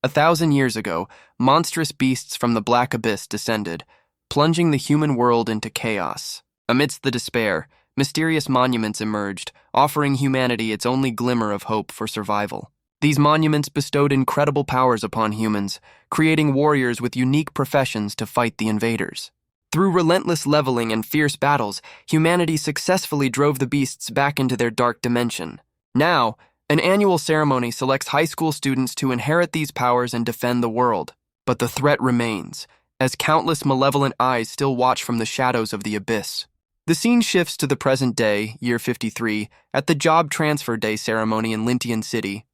1,000 years ago, monstrous beasts from the black abyss descended, plunging the human world into chaos. Amidst the despair, mysterious monuments emerged, offering humanity its only glimmer of hope for survival. These monuments bestowed incredible powers upon humans, creating warriors with unique professions to fight the invaders. Through relentless leveling and fierce battles, humanity successfully drove the beasts back into their dark dimension. Now, an annual ceremony selects high school students to inherit these powers and defend the world. But the threat remains, as countless malevolent eyes still watch from the shadows of the abyss. The scene shifts to the present day, year 53, at the job transfer day ceremony in Lin Tianhao City.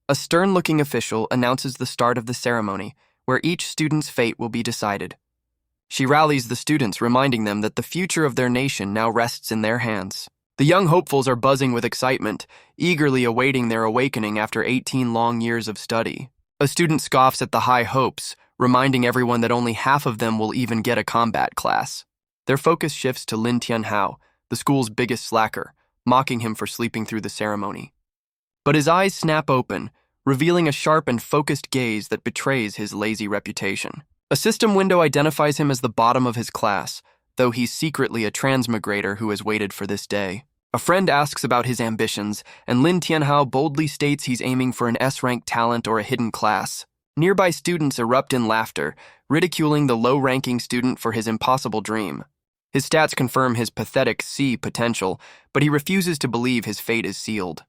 A stern-looking official announces the start of the ceremony, where each student's fate will be decided. She rallies the students, reminding them that the future of their nation now rests in their hands. The young hopefuls are buzzing with excitement, eagerly awaiting their awakening after 18 long years of study. A student scoffs at the high hopes, reminding everyone that only half of them will even get a combat class. Their focus shifts to Lin Tianhao, the school's biggest slacker, mocking him for sleeping through the ceremony. But his eyes snap open, revealing a sharp and focused gaze that betrays his lazy reputation. A system window identifies him as the bottom of his class, though he's secretly a transmigrator who has waited for this day. A friend asks about his ambitions, and Lin Tianhao boldly states he's aiming for an S-rank talent or a hidden class. Nearby students erupt in laughter, ridiculing the low-ranking student for his impossible dream. His stats confirm his pathetic C potential, but he refuses to believe his fate is sealed.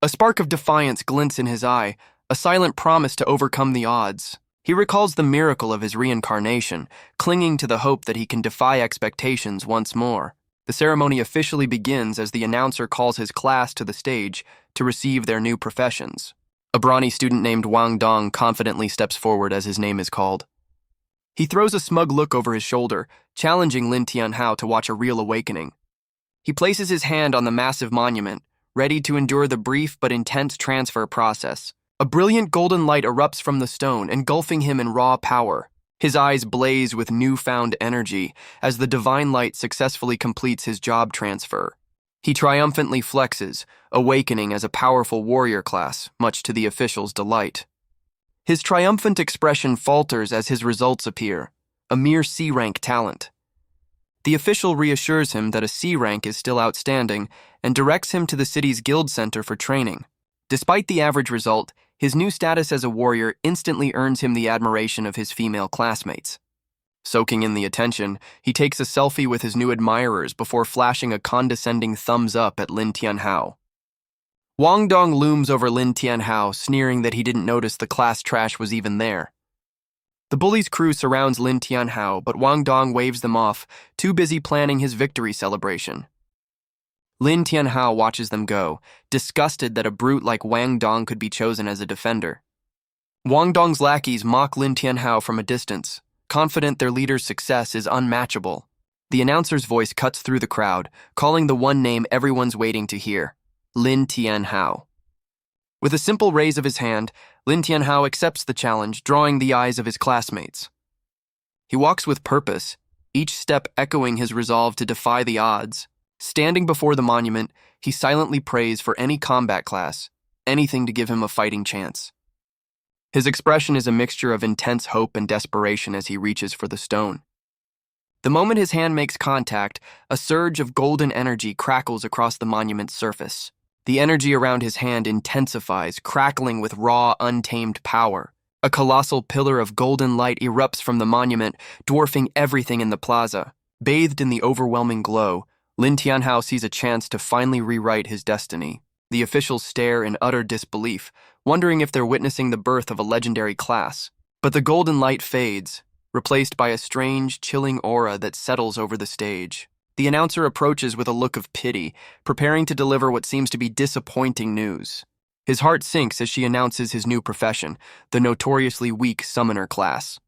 A spark of defiance glints in his eye, a silent promise to overcome the odds. He recalls the miracle of his reincarnation, clinging to the hope that he can defy expectations once more. The ceremony officially begins as the announcer calls his class to the stage to receive their new professions. A brawny student named Wang Dong confidently steps forward as his name is called. He throws a smug look over his shoulder, challenging Lin Tianhao to watch a real awakening. He places his hand on the massive monument, ready to endure the brief but intense transfer process. A brilliant golden light erupts from the stone, engulfing him in raw power. His eyes blaze with newfound energy as the divine light successfully completes his job transfer. He triumphantly flexes, awakening as a powerful warrior class, much to the official's delight. His triumphant expression falters as his results appear, a mere C-rank talent. The official reassures him that a C rank is still outstanding and directs him to the city's guild center for training. Despite the average result, his new status as a warrior instantly earns him the admiration of his female classmates. Soaking in the attention, he takes a selfie with his new admirers before flashing a condescending thumbs up at Lin Tianhao. Wang Dong looms over Lin Tianhao, sneering that he didn't notice the class trash was even there. The bully's crew surrounds Lin Tianhao, but Wang Dong waves them off, too busy planning his victory celebration. Lin Tianhao watches them go, disgusted that a brute like Wang Dong could be chosen as a defender. Wang Dong's lackeys mock Lin Tianhao from a distance, confident their leader's success is unmatchable. The announcer's voice cuts through the crowd, calling the one name everyone's waiting to hear, Lin Tianhao. With a simple raise of his hand, Lin Tianhao accepts the challenge, drawing the eyes of his classmates. He walks with purpose, each step echoing his resolve to defy the odds. Standing before the monument, he silently prays for any combat class, anything to give him a fighting chance. His expression is a mixture of intense hope and desperation as he reaches for the stone. The moment his hand makes contact, a surge of golden energy crackles across the monument's surface. The energy around his hand intensifies, crackling with raw, untamed power. A colossal pillar of golden light erupts from the monument, dwarfing everything in the plaza. Bathed in the overwhelming glow, Lin Tianhao sees a chance to finally rewrite his destiny. The officials stare in utter disbelief, wondering if they're witnessing the birth of a legendary class. But the golden light fades, replaced by a strange, chilling aura that settles over the stage. The announcer approaches with a look of pity, preparing to deliver what seems to be disappointing news. His heart sinks as she announces his new profession, the notoriously weak summoner class.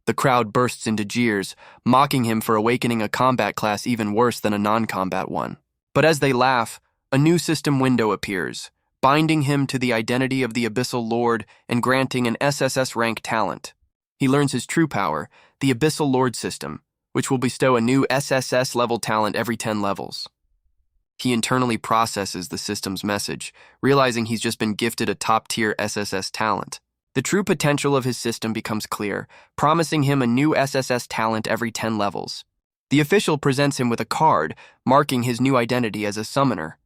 The crowd bursts into jeers, mocking him for awakening a combat class even worse than a non-combat one. But as they laugh, a new system window appears, binding him to the identity of the Abyssal Lord and granting an SSS rank talent. He learns his true power, the Abyssal Lord system, which will bestow a new SSS level talent every 10 levels. He internally processes the system's message, realizing he's just been gifted a top-tier SSS talent. The true potential of his system becomes clear, promising him a new SSS talent every 10 levels. The official presents him with a card, marking his new identity as a summoner.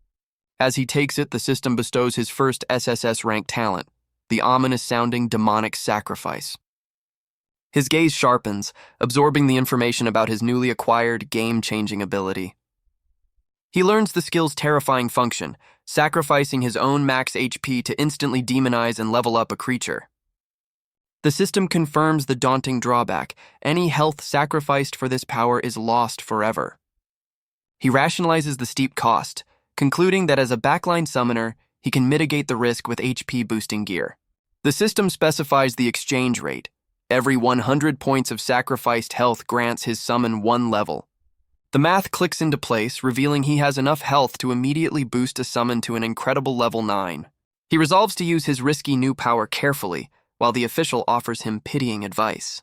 As he takes it, the system bestows his first SSS rank talent, the ominous-sounding demonic sacrifice. His gaze sharpens, absorbing the information about his newly acquired, game-changing ability. He learns the skill's terrifying function, sacrificing his own max HP to instantly demonize and level up a creature. The system confirms the daunting drawback: any health sacrificed for this power is lost forever. He rationalizes the steep cost, concluding that as a backline summoner, he can mitigate the risk with HP-boosting gear. The system specifies the exchange rate. Every 100 points of sacrificed health grants his summon 1 level. The math clicks into place, revealing he has enough health to immediately boost a summon to an incredible level 9. He resolves to use his risky new power carefully, while the official offers him pitying advice.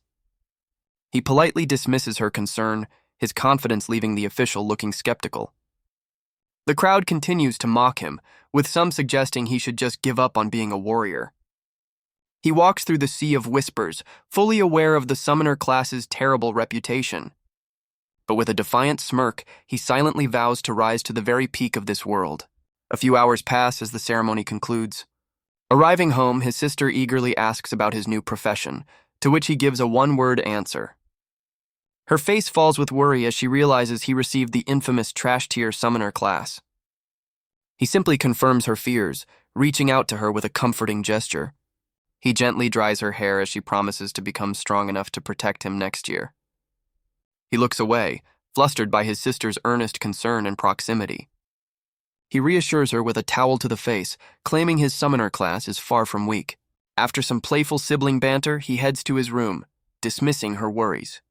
He politely dismisses her concern, his confidence leaving the official looking skeptical. The crowd continues to mock him, with some suggesting he should just give up on being a warrior. He walks through the sea of whispers, fully aware of the summoner class's terrible reputation. But with a defiant smirk, he silently vows to rise to the very peak of this world. A few hours pass as the ceremony concludes. Arriving home, his sister eagerly asks about his new profession, to which he gives a one-word answer. Her face falls with worry as she realizes he received the infamous trash-tier summoner class. He simply confirms her fears, reaching out to her with a comforting gesture. He gently dries her hair as she promises to become strong enough to protect him next year. He looks away, flustered by his sister's earnest concern and proximity. He reassures her with a towel to the face, claiming his summoner class is far from weak. After some playful sibling banter, he heads to his room, dismissing her worries.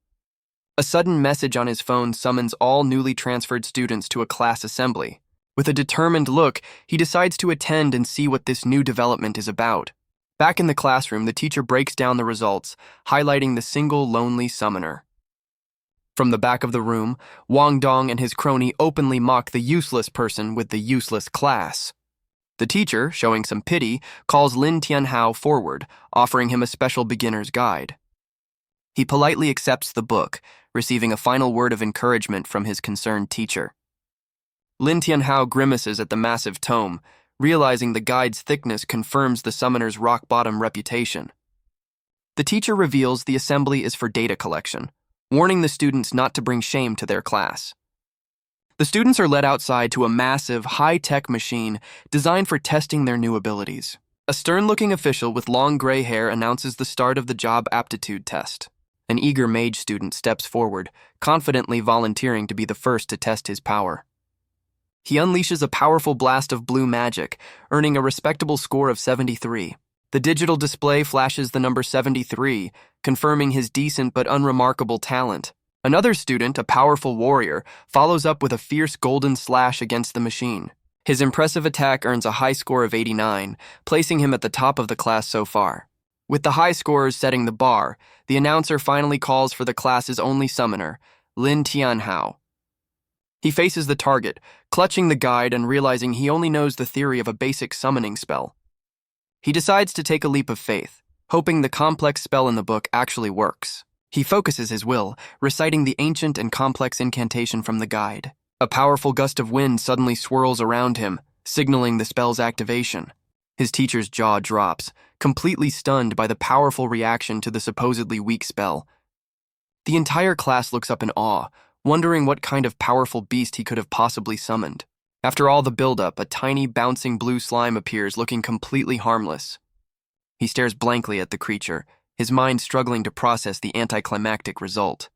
A sudden message on his phone summons all newly transferred students to a class assembly. With a determined look, he decides to attend and see what this new development is about. Back in the classroom, the teacher breaks down the results, highlighting the single lonely summoner. From the back of the room, Wang Dong and his crony openly mock the useless person with the useless class. The teacher, showing some pity, calls Lin Tianhao forward, offering him a special beginner's guide. He politely accepts the book, receiving a final word of encouragement from his concerned teacher. Lin Tianhao grimaces at the massive tome, realizing the guide's thickness confirms the summoner's rock-bottom reputation. The teacher reveals the assembly is for data collection, warning the students not to bring shame to their class. The students are led outside to a massive, high-tech machine designed for testing their new abilities. A stern-looking official with long gray hair announces the start of the job aptitude test. An eager mage student steps forward, confidently volunteering to be the first to test his power. He unleashes a powerful blast of blue magic, earning a respectable score of 73. The digital display flashes the number 73, confirming his decent but unremarkable talent. Another student, a powerful warrior, follows up with a fierce golden slash against the machine. His impressive attack earns a high score of 89, placing him at the top of the class so far. With the high scorers setting the bar, the announcer finally calls for the class's only summoner, Lin Tianhao. He faces the target, clutching the guide and realizing he only knows the theory of a basic summoning spell. He decides to take a leap of faith, hoping the complex spell in the book actually works. He focuses his will, reciting the ancient and complex incantation from the guide. A powerful gust of wind suddenly swirls around him, signaling the spell's activation. His teacher's jaw drops, completely stunned by the powerful reaction to the supposedly weak spell. The entire class looks up in awe, wondering what kind of powerful beast he could have possibly summoned. After all the buildup, a tiny, bouncing blue slime appears, looking completely harmless. He stares blankly at the creature, his mind struggling to process the anticlimactic result.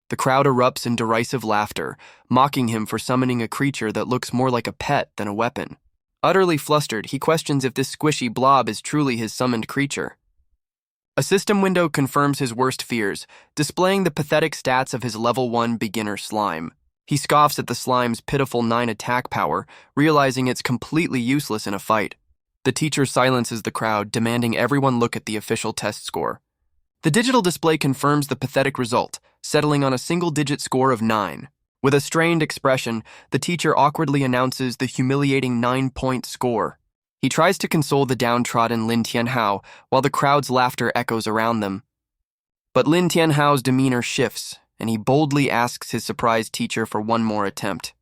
The crowd erupts in derisive laughter, mocking him for summoning a creature that looks more like a pet than a weapon. Utterly flustered, he questions if this squishy blob is truly his summoned creature. A system window confirms his worst fears, displaying the pathetic stats of his level 1 beginner slime. He scoffs at the slime's pitiful 9 attack power, realizing it's completely useless in a fight. The teacher silences the crowd, demanding everyone look at the official test score. The digital display confirms the pathetic result, settling on a single-digit score of 9. With a strained expression, the teacher awkwardly announces the humiliating 9-point score. He He tries to console the downtrodden Lin Tianhao while the crowd's laughter echoes around them. But Lin Tianhao's demeanor shifts, and he boldly asks his surprised teacher for one more attempt.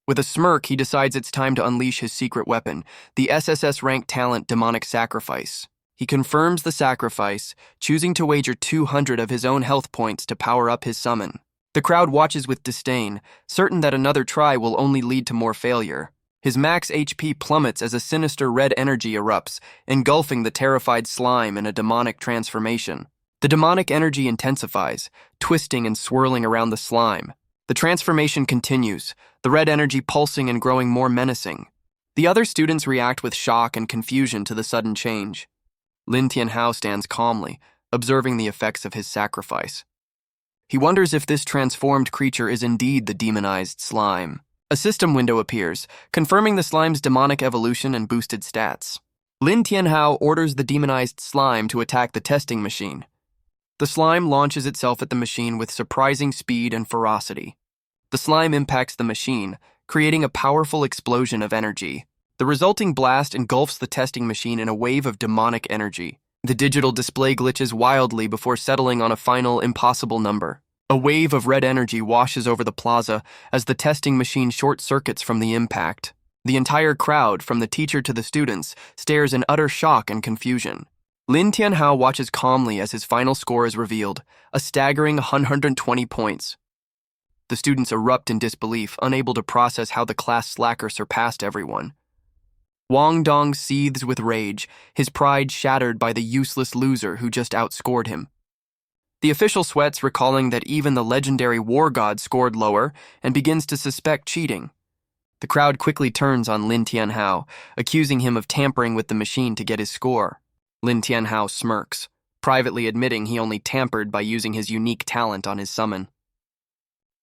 With a smirk, he decides it's time to unleash his secret weapon, the SSS-ranked talent Demonic Sacrifice. He confirms the sacrifice, choosing to wager 200 of his own health points to power up his summon. The crowd watches with disdain, certain that another try will only lead to more failure. His max HP plummets as a sinister red energy erupts, engulfing the terrified slime in a demonic transformation. The demonic energy intensifies, twisting and swirling around the slime. The transformation continues, the red energy pulsing and growing more menacing. The other students react with shock and confusion to the sudden change. Lin Tianhao stands calmly, observing the effects of his sacrifice. He wonders if this transformed creature is indeed the demonized slime. A system window appears, confirming the slime's demonic evolution and boosted stats. Lin Tianhao orders the demonized slime to attack the testing machine. The slime launches itself at the machine with surprising speed and ferocity. The slime impacts the machine, creating a powerful explosion of energy. The resulting blast engulfs the testing machine in a wave of demonic energy. The digital display glitches wildly before settling on a final impossible number. A wave of red energy washes over the plaza as the testing machine short-circuits from the impact. The entire crowd, from the teacher to the students, stares in utter shock and confusion. Lin Tianhao watches calmly as his final score is revealed, a staggering 120 points. The students erupt in disbelief, unable to process how the class slacker surpassed everyone. Wang Dong seethes with rage, his pride shattered by the useless loser who just outscored him. The official sweats, recalling that even the legendary war god scored lower and begins to suspect cheating. The crowd quickly turns on Lin Tianhao, accusing him of tampering with the machine to get his score. Lin Tianhao smirks, privately admitting he only tampered by using his unique talent on his summon.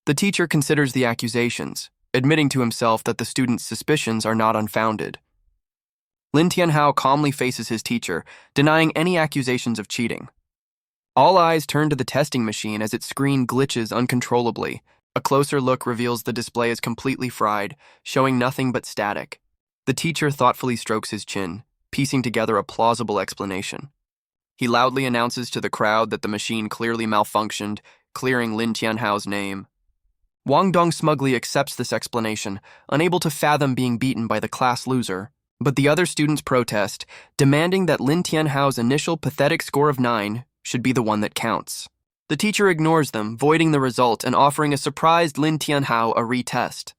The teacher considers the accusations, admitting to himself that the student's suspicions are not unfounded. Lin Tianhao calmly faces his teacher, denying any accusations of cheating. All eyes turn to the testing machine as its screen glitches uncontrollably. A closer look reveals the display is completely fried, showing nothing but static. The teacher thoughtfully strokes his chin, piecing together a plausible explanation. He loudly announces to the crowd that the machine clearly malfunctioned, clearing Lin Tianhao's name. Wang Dong smugly accepts this explanation, unable to fathom being beaten by the class loser. But the other students protest, demanding that Lin Tianhao's initial pathetic score of 9 should be the one that counts. The teacher ignores them, voiding the result and offering a surprised Lin Tianhao a retest.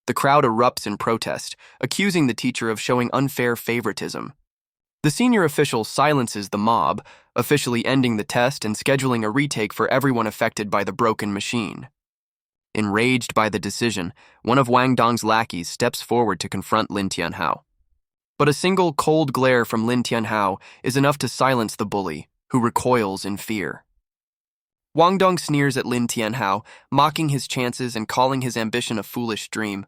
The crowd erupts in protest, accusing the teacher of showing unfair favoritism. The senior official silences the mob, officially ending the test and scheduling a retake for everyone affected by the broken machine. Enraged by the decision, one of Wang Dong's lackeys steps forward to confront Lin Tianhao. But a single cold glare from Lin Tianhao is enough to silence the bully, who recoils in fear. Wang Dong sneers at Lin Tianhao, mocking his chances and calling his ambition a foolish dream.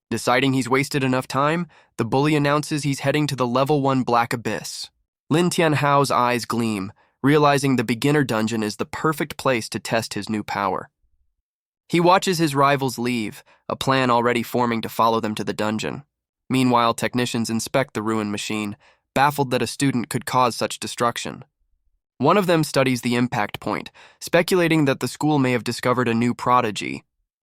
Deciding he's wasted enough time, the bully announces he's heading to the Level 1 Black Abyss. Lin Tianhao's eyes gleam, realizing the beginner dungeon is the perfect place to test his new power. He watches his rivals leave, a plan already forming to follow them to the dungeon. Meanwhile, technicians inspect the ruined machine, baffled that a student could cause such destruction. One of them studies the impact point, speculating that the school may have discovered a new prodigy.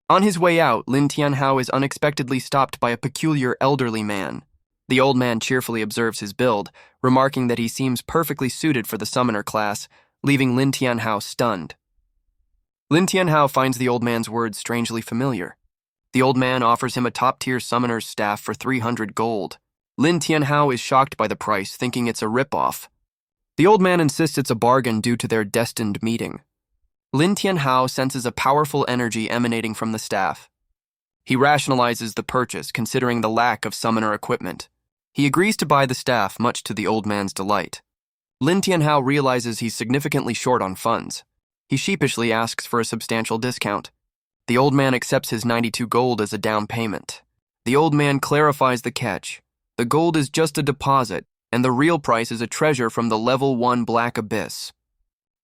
On his way out, Lin Tianhao is unexpectedly stopped by a peculiar elderly man. The old man cheerfully observes his build, remarking that he seems perfectly suited for the summoner class, leaving Lin Tianhao stunned. Lin Tianhao finds the old man's words strangely familiar. The old man offers him a top-tier summoner's staff for 300 gold. Lin Tianhao is shocked by the price, thinking it's a ripoff. The old man insists it's a bargain due to their destined meeting. Lin Tianhao senses a powerful energy emanating from the staff. He rationalizes the purchase, considering the lack of summoner equipment. He agrees to buy the staff, much to the old man's delight. Lin Tianhao realizes he's significantly short on funds. He sheepishly asks for a substantial discount. The old man accepts his 92 gold as a down payment. The old man clarifies the catch. The gold is just a deposit, and the real price is a treasure from the Level 1 Black Abyss.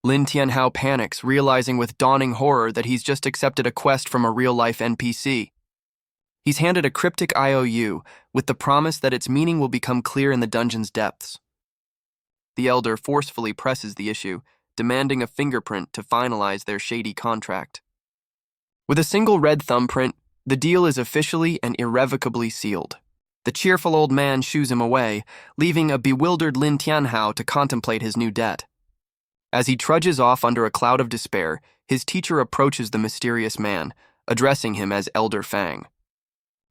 Lin Tianhao panics, realizing with dawning horror that he's just accepted a quest from a real-life NPC. He's handed a cryptic IOU with the promise that its meaning will become clear in the dungeon's depths. The elder forcefully presses the issue, demanding a fingerprint to finalize their shady contract. With a single red thumbprint, the deal is officially and irrevocably sealed. The cheerful old man shoos him away, leaving a bewildered Lin Tianhao to contemplate his new debt. As he trudges off under a cloud of despair, his teacher approaches the mysterious man, addressing him as Elder Fang.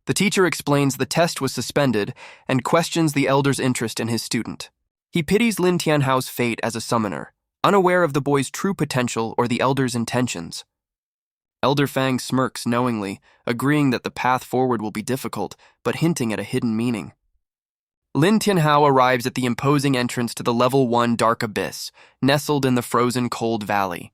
The teacher explains the test was suspended and questions the elder's interest in his student. He pities Lin Tianhao's fate as a summoner, unaware of the boy's true potential or the elder's intentions. Elder Fang smirks knowingly, agreeing that the path forward will be difficult, but hinting at a hidden meaning. Lin Tianhao arrives at the imposing entrance to the Level 1 dark abyss, nestled in the frozen cold valley.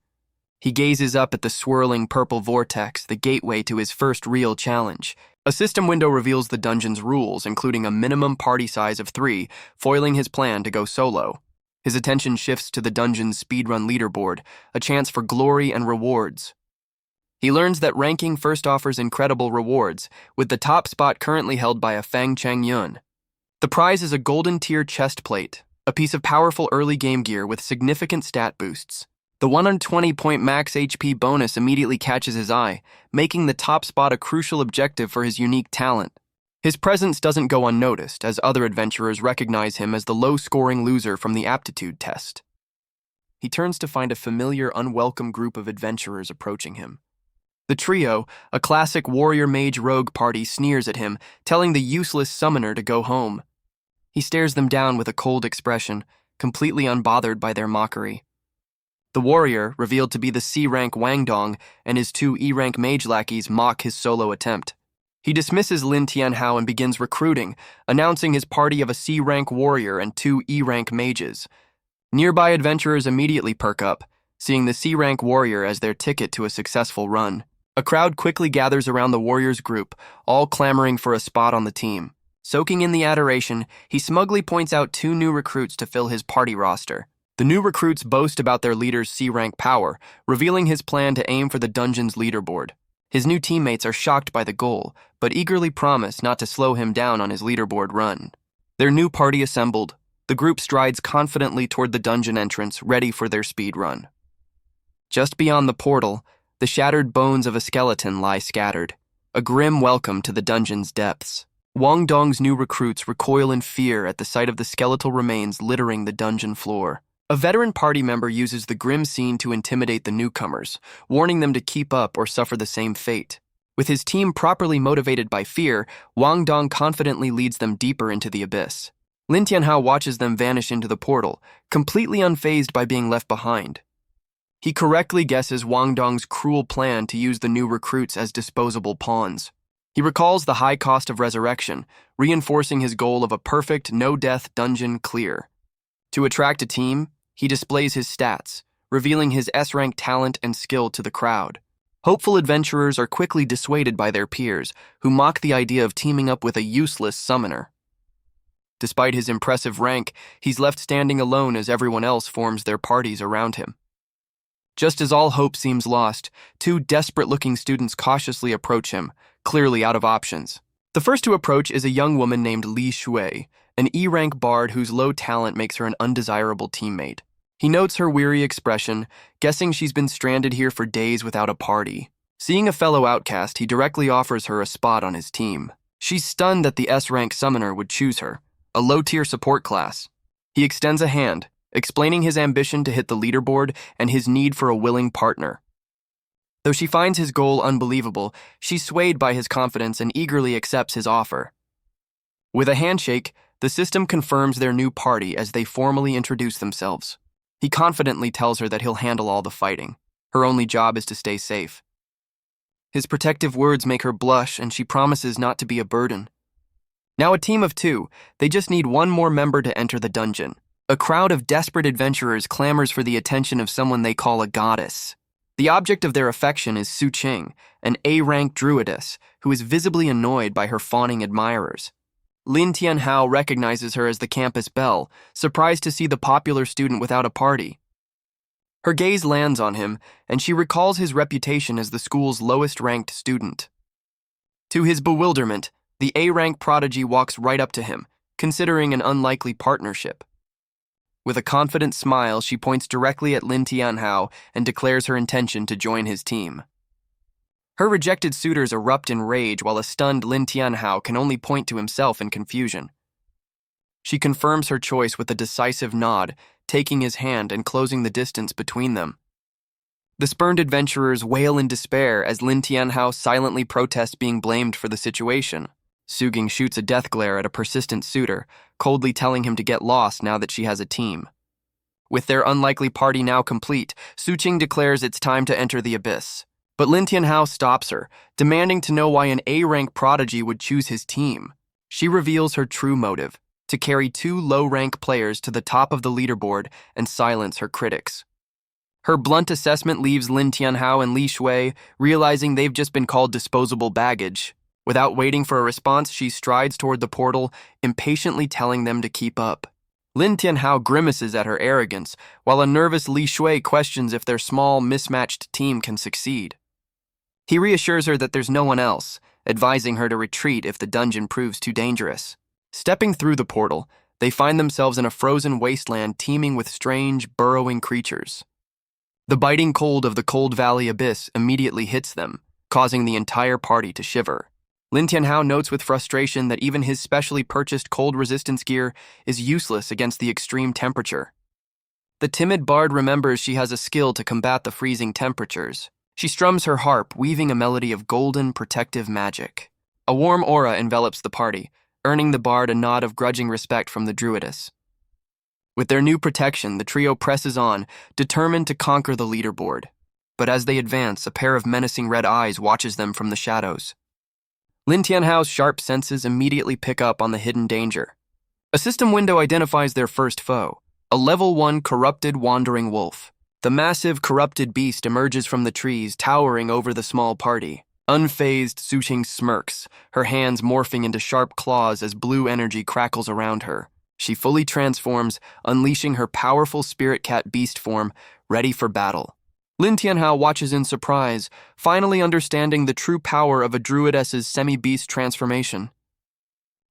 He gazes up at the swirling purple vortex, the gateway to his first real challenge. A system window reveals the dungeon's rules, including a minimum party size of 3, foiling his plan to go solo. His attention shifts to the dungeon's speedrun leaderboard, a chance for glory and rewards. He learns that ranking first offers incredible rewards, with the top spot currently held by a Fang Changyun. The prize is a golden tier chest plate, a piece of powerful early game gear with significant stat boosts. The 120-point max HP bonus immediately catches his eye, making the top spot a crucial objective for his unique talent. His presence doesn't go unnoticed, as other adventurers recognize him as the low-scoring loser from the aptitude test. He turns to find a familiar, unwelcome group of adventurers approaching him. The trio, a classic warrior-mage-rogue party, sneers at him, telling the useless summoner to go home. He stares them down with a cold expression, completely unbothered by their mockery. The warrior, revealed to be the C-rank Wang Dong, and his 2 E-rank mage lackeys mock his solo attempt. He dismisses Lin Tianhao and begins recruiting, announcing his party of a C-rank warrior and 2 E-rank mages. Nearby adventurers immediately perk up, seeing the C-rank warrior as their ticket to a successful run. A crowd quickly gathers around the warrior's group, all clamoring for a spot on the team. Soaking in the adoration, he smugly points out 2 new recruits to fill his party roster. The new recruits boast about their leader's C-rank power, revealing his plan to aim for the dungeon's leaderboard. His new teammates are shocked by the goal, but eagerly promise not to slow him down on his leaderboard run. Their new party assembled, the group strides confidently toward the dungeon entrance, ready for their speed run. Just beyond the portal, the shattered bones of a skeleton lie scattered, a grim welcome to the dungeon's depths. Wang Dong's new recruits recoil in fear at the sight of the skeletal remains littering the dungeon floor. A veteran party member uses the grim scene to intimidate the newcomers, warning them to keep up or suffer the same fate. With his team properly motivated by fear, Wang Dong confidently leads them deeper into the abyss. Lin Tianhao watches them vanish into the portal, completely unfazed by being left behind. He correctly guesses Wang Dong's cruel plan to use the new recruits as disposable pawns. He recalls the high cost of resurrection, reinforcing his goal of a perfect, no-death dungeon clear. To attract a team, he displays his stats, revealing his S-rank talent and skill to the crowd. Hopeful adventurers are quickly dissuaded by their peers, who mock the idea of teaming up with a useless summoner. Despite his impressive rank, he's left standing alone as everyone else forms their parties around him. Just as all hope seems lost, 2 desperate-looking students cautiously approach him, clearly out of options. The first to approach is a young woman named Li Shui, an E-rank bard whose low talent makes her an undesirable teammate. He notes her weary expression, guessing she's been stranded here for days without a party. Seeing a fellow outcast, he directly offers her a spot on his team. She's stunned that the S-rank summoner would choose her, a low-tier support class. He extends a hand, explaining his ambition to hit the leaderboard and his need for a willing partner. Though she finds his goal unbelievable, she's swayed by his confidence and eagerly accepts his offer. With a handshake, the system confirms their new party as they formally introduce themselves. He confidently tells her that he'll handle all the fighting. Her only job is to stay safe. His protective words make her blush, and she promises not to be a burden. Now a team of 2, they just need one more member to enter the dungeon. A crowd of desperate adventurers clamors for the attention of someone they call a goddess. The object of their affection is Su Qing, an A-rank druidess who is visibly annoyed by her fawning admirers. Lin Tianhao recognizes her as the campus belle, surprised to see the popular student without a party. Her gaze lands on him, and she recalls his reputation as the school's lowest-ranked student. To his bewilderment, the A-rank prodigy walks right up to him, considering an unlikely partnership. With a confident smile, she points directly at Lin Tianhao and declares her intention to join his team. Her rejected suitors erupt in rage while a stunned Lin Tianhao can only point to himself in confusion. She confirms her choice with a decisive nod, taking his hand and closing the distance between them. The spurned adventurers wail in despair as Lin Tianhao silently protests being blamed for the situation. Suging shoots a death glare at a persistent suitor, coldly telling him to get lost now that she has a team. With their unlikely party now complete, Suqing declares it's time to enter the abyss. But Lin Tianhao stops her, demanding to know why an A-rank prodigy would choose his team. She reveals her true motive, to carry two low-rank players to the top of the leaderboard and silence her critics. Her blunt assessment leaves Lin Tianhao and Li Shui realizing they've just been called disposable baggage. Without waiting for a response, she strides toward the portal, impatiently telling them to keep up. Lin Tianhao grimaces at her arrogance, while a nervous Li Shui questions if their small, mismatched team can succeed. He reassures her that there's no one else, advising her to retreat if the dungeon proves too dangerous. Stepping through the portal, they find themselves in a frozen wasteland teeming with strange, burrowing creatures. The biting cold of the Cold Valley Abyss immediately hits them, causing the entire party to shiver. Lin Tianhao notes with frustration that even his specially purchased cold resistance gear is useless against the extreme temperature. The timid bard remembers she has a skill to combat the freezing temperatures. She strums her harp, weaving a melody of golden, protective magic. A warm aura envelops the party, earning the bard a nod of grudging respect from the druidess. With their new protection, the trio presses on, determined to conquer the leaderboard. But as they advance, a pair of menacing red eyes watches them from the shadows. Lin Tianhao's sharp senses immediately pick up on the hidden danger. A system window identifies their first foe, a level 1 corrupted wandering wolf. The massive corrupted beast emerges from the trees, towering over the small party. Unfazed, Suqing smirks, her hands morphing into sharp claws as blue energy crackles around her. She fully transforms, unleashing her powerful spirit cat beast form, ready for battle. Lin Tianhao watches in surprise, finally understanding the true power of a druidess's semi-beast transformation.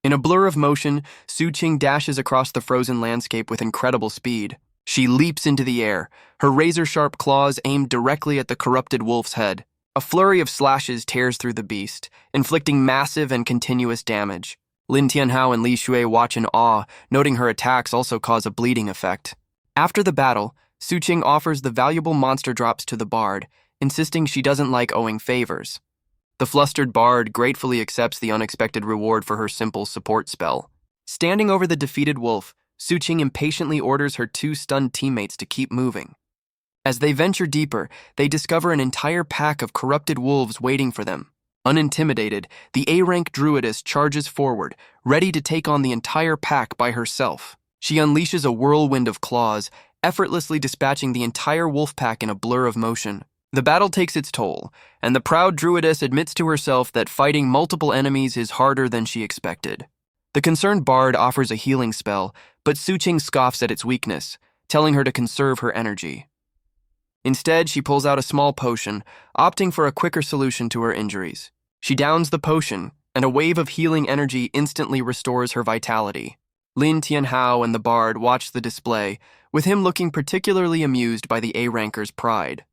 In a blur of motion, Suqing dashes across the frozen landscape with incredible speed. She leaps into the air, her razor-sharp claws aimed directly at the corrupted wolf's head. A flurry of slashes tears through the beast, inflicting massive and continuous damage. Lin Tianhao and Li Shui watch in awe, noting her attacks also cause a bleeding effect. After the battle, Suqing offers the valuable monster drops to the bard, insisting she doesn't like owing favors. The flustered bard gratefully accepts the unexpected reward for her simple support spell. Standing over the defeated wolf, Suqing impatiently orders her two stunned teammates to keep moving. As they venture deeper, they discover an entire pack of corrupted wolves waiting for them. Unintimidated, the A-rank druidess charges forward, ready to take on the entire pack by herself. She unleashes a whirlwind of claws, effortlessly dispatching the entire wolf pack in a blur of motion. The battle takes its toll, and the proud druidess admits to herself that fighting multiple enemies is harder than she expected. The concerned bard offers a healing spell, but Suqing scoffs at its weakness, telling her to conserve her energy. Instead, she pulls out a small potion, opting for a quicker solution to her injuries. She downs the potion, and a wave of healing energy instantly restores her vitality. Lin Tianhao and the bard watch the display, with him looking particularly amused by the A-ranker's pride.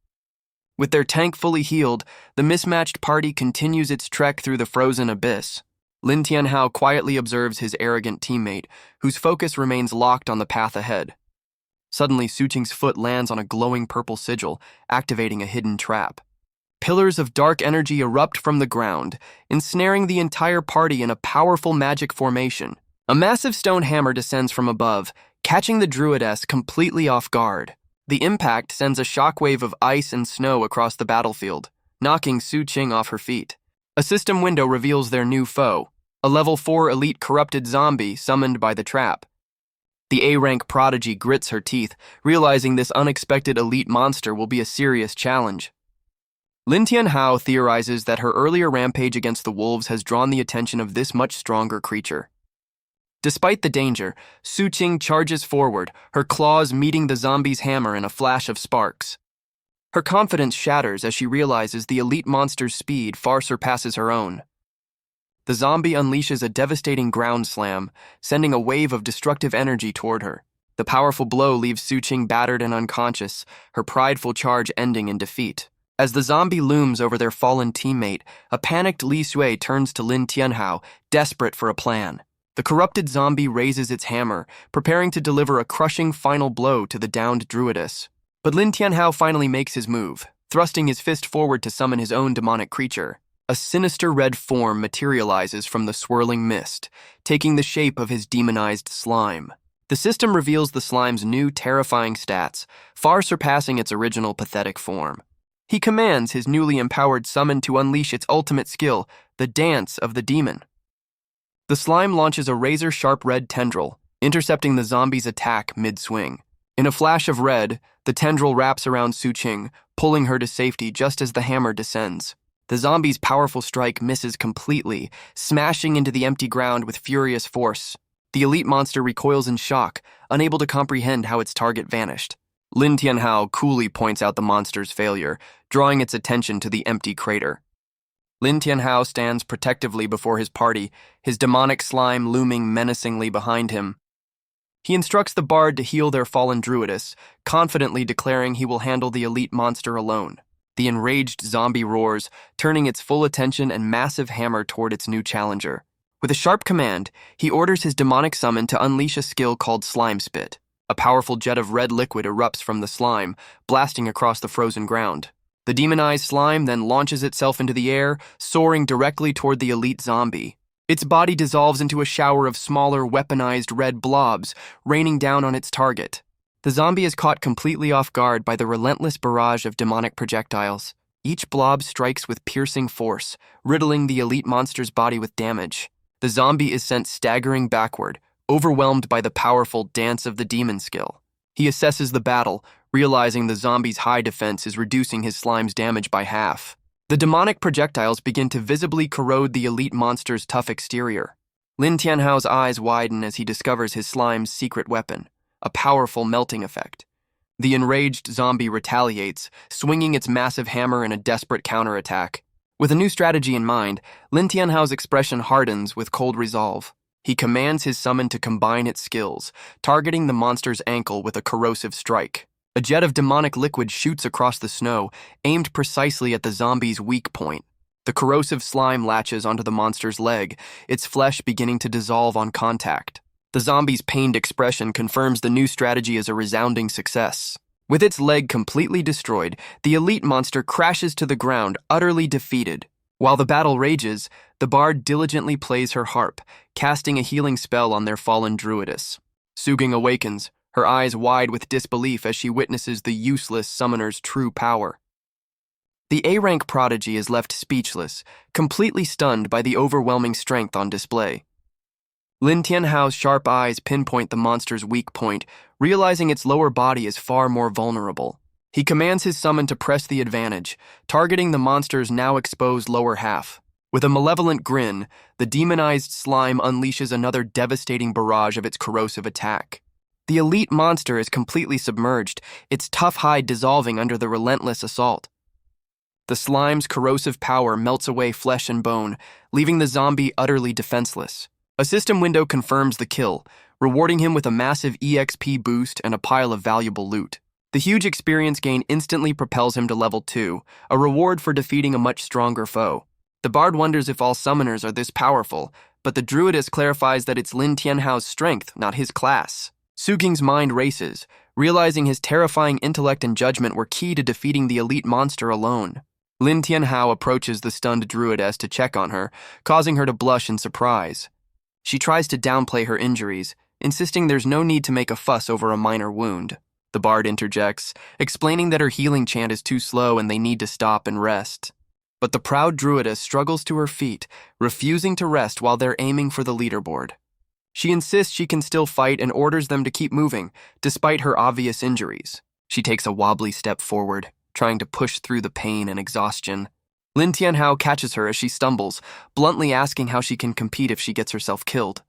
With their tank fully healed, the mismatched party continues its trek through the frozen abyss. Lin Tianhao quietly observes his arrogant teammate, whose focus remains locked on the path ahead. Suddenly, Suqing's foot lands on a glowing purple sigil, activating a hidden trap. Pillars of dark energy erupt from the ground, ensnaring the entire party in a powerful magic formation. A massive stone hammer descends from above, catching the druidess completely off guard. The impact sends a shockwave of ice and snow across the battlefield, knocking Suqing off her feet. A system window reveals their new foe, a level 4 elite corrupted zombie summoned by the trap. The A-rank prodigy grits her teeth, realizing this unexpected elite monster will be a serious challenge. Lin Tianhao theorizes that her earlier rampage against the wolves has drawn the attention of this much stronger creature. Despite the danger, Suqing charges forward, her claws meeting the zombie's hammer in a flash of sparks. Her confidence shatters as she realizes the elite monster's speed far surpasses her own. The zombie unleashes a devastating ground slam, sending a wave of destructive energy toward her. The powerful blow leaves Suqing battered and unconscious, her prideful charge ending in defeat. As the zombie looms over their fallen teammate, a panicked Li Sui turns to Lin Tianhao, desperate for a plan. The corrupted zombie raises its hammer, preparing to deliver a crushing final blow to the downed druidess. But Lin Tianhao finally makes his move, thrusting his fist forward to summon his own demonic creature. A sinister red form materializes from the swirling mist, taking the shape of his demonized slime. The system reveals the slime's new terrifying stats, far surpassing its original pathetic form. He commands his newly empowered summon to unleash its ultimate skill, the Dance of the Demon. The slime launches a razor-sharp red tendril, intercepting the zombie's attack mid-swing. In a flash of red, the tendril wraps around Suqing, pulling her to safety just as the hammer descends. The zombie's powerful strike misses completely, smashing into the empty ground with furious force. The elite monster recoils in shock, unable to comprehend how its target vanished. Lin Tianhao coolly points out the monster's failure, drawing its attention to the empty crater. Lin Tianhao stands protectively before his party, his demonic slime looming menacingly behind him. He instructs the bard to heal their fallen druidess, confidently declaring he will handle the elite monster alone. The enraged zombie roars, turning its full attention and massive hammer toward its new challenger. With a sharp command, he orders his demonic summon to unleash a skill called Slime Spit. A powerful jet of red liquid erupts from the slime, blasting across the frozen ground. The demonized slime then launches itself into the air, soaring directly toward the elite zombie. Its body dissolves into a shower of smaller, weaponized red blobs, raining down on its target. The zombie is caught completely off guard by the relentless barrage of demonic projectiles. Each blob strikes with piercing force, riddling the elite monster's body with damage. The zombie is sent staggering backward, overwhelmed by the powerful Dance of the Demon skill. He assesses the battle, realizing the zombie's high defense is reducing his slime's damage by half. The demonic projectiles begin to visibly corrode the elite monster's tough exterior. Lin Tianhao's eyes widen as he discovers his slime's secret weapon, a powerful melting effect. The enraged zombie retaliates, swinging its massive hammer in a desperate counterattack. With a new strategy in mind, Lin Tianhao's expression hardens with cold resolve. He commands his summon to combine its skills, targeting the monster's ankle with a corrosive strike. A jet of demonic liquid shoots across the snow, aimed precisely at the zombie's weak point. The corrosive slime latches onto the monster's leg, its flesh beginning to dissolve on contact. The zombie's pained expression confirms the new strategy is a resounding success. With its leg completely destroyed, the elite monster crashes to the ground, utterly defeated. While the battle rages, the bard diligently plays her harp, casting a healing spell on their fallen druidess. Suqing awakens, her eyes wide with disbelief as she witnesses the useless summoner's true power. The A-rank prodigy is left speechless, completely stunned by the overwhelming strength on display. Lin Tianhao's sharp eyes pinpoint the monster's weak point, realizing its lower body is far more vulnerable. He commands his summon to press the advantage, targeting the monster's now exposed lower half. With a malevolent grin, the demonized slime unleashes another devastating barrage of its corrosive attack. The elite monster is completely submerged, its tough hide dissolving under the relentless assault. The slime's corrosive power melts away flesh and bone, leaving the zombie utterly defenseless. A system window confirms the kill, rewarding him with a massive EXP boost and a pile of valuable loot. The huge experience gain instantly propels him to level 2, a reward for defeating a much stronger foe. The bard wonders if all summoners are this powerful, but the druidess clarifies that it's Lin Tianhao's strength, not his class. Suqing's mind races, realizing his terrifying intellect and judgment were key to defeating the elite monster alone. Lin Tianhao approaches the stunned druidess to check on her, causing her to blush in surprise. She tries to downplay her injuries, insisting there's no need to make a fuss over a minor wound. The bard interjects, explaining that her healing chant is too slow and they need to stop and rest. But the proud druidess struggles to her feet, refusing to rest while they're aiming for the leaderboard. She insists she can still fight and orders them to keep moving, despite her obvious injuries. She takes a wobbly step forward, trying to push through the pain and exhaustion. Lin Tianhao catches her as she stumbles, bluntly asking how she can compete if she gets herself killed.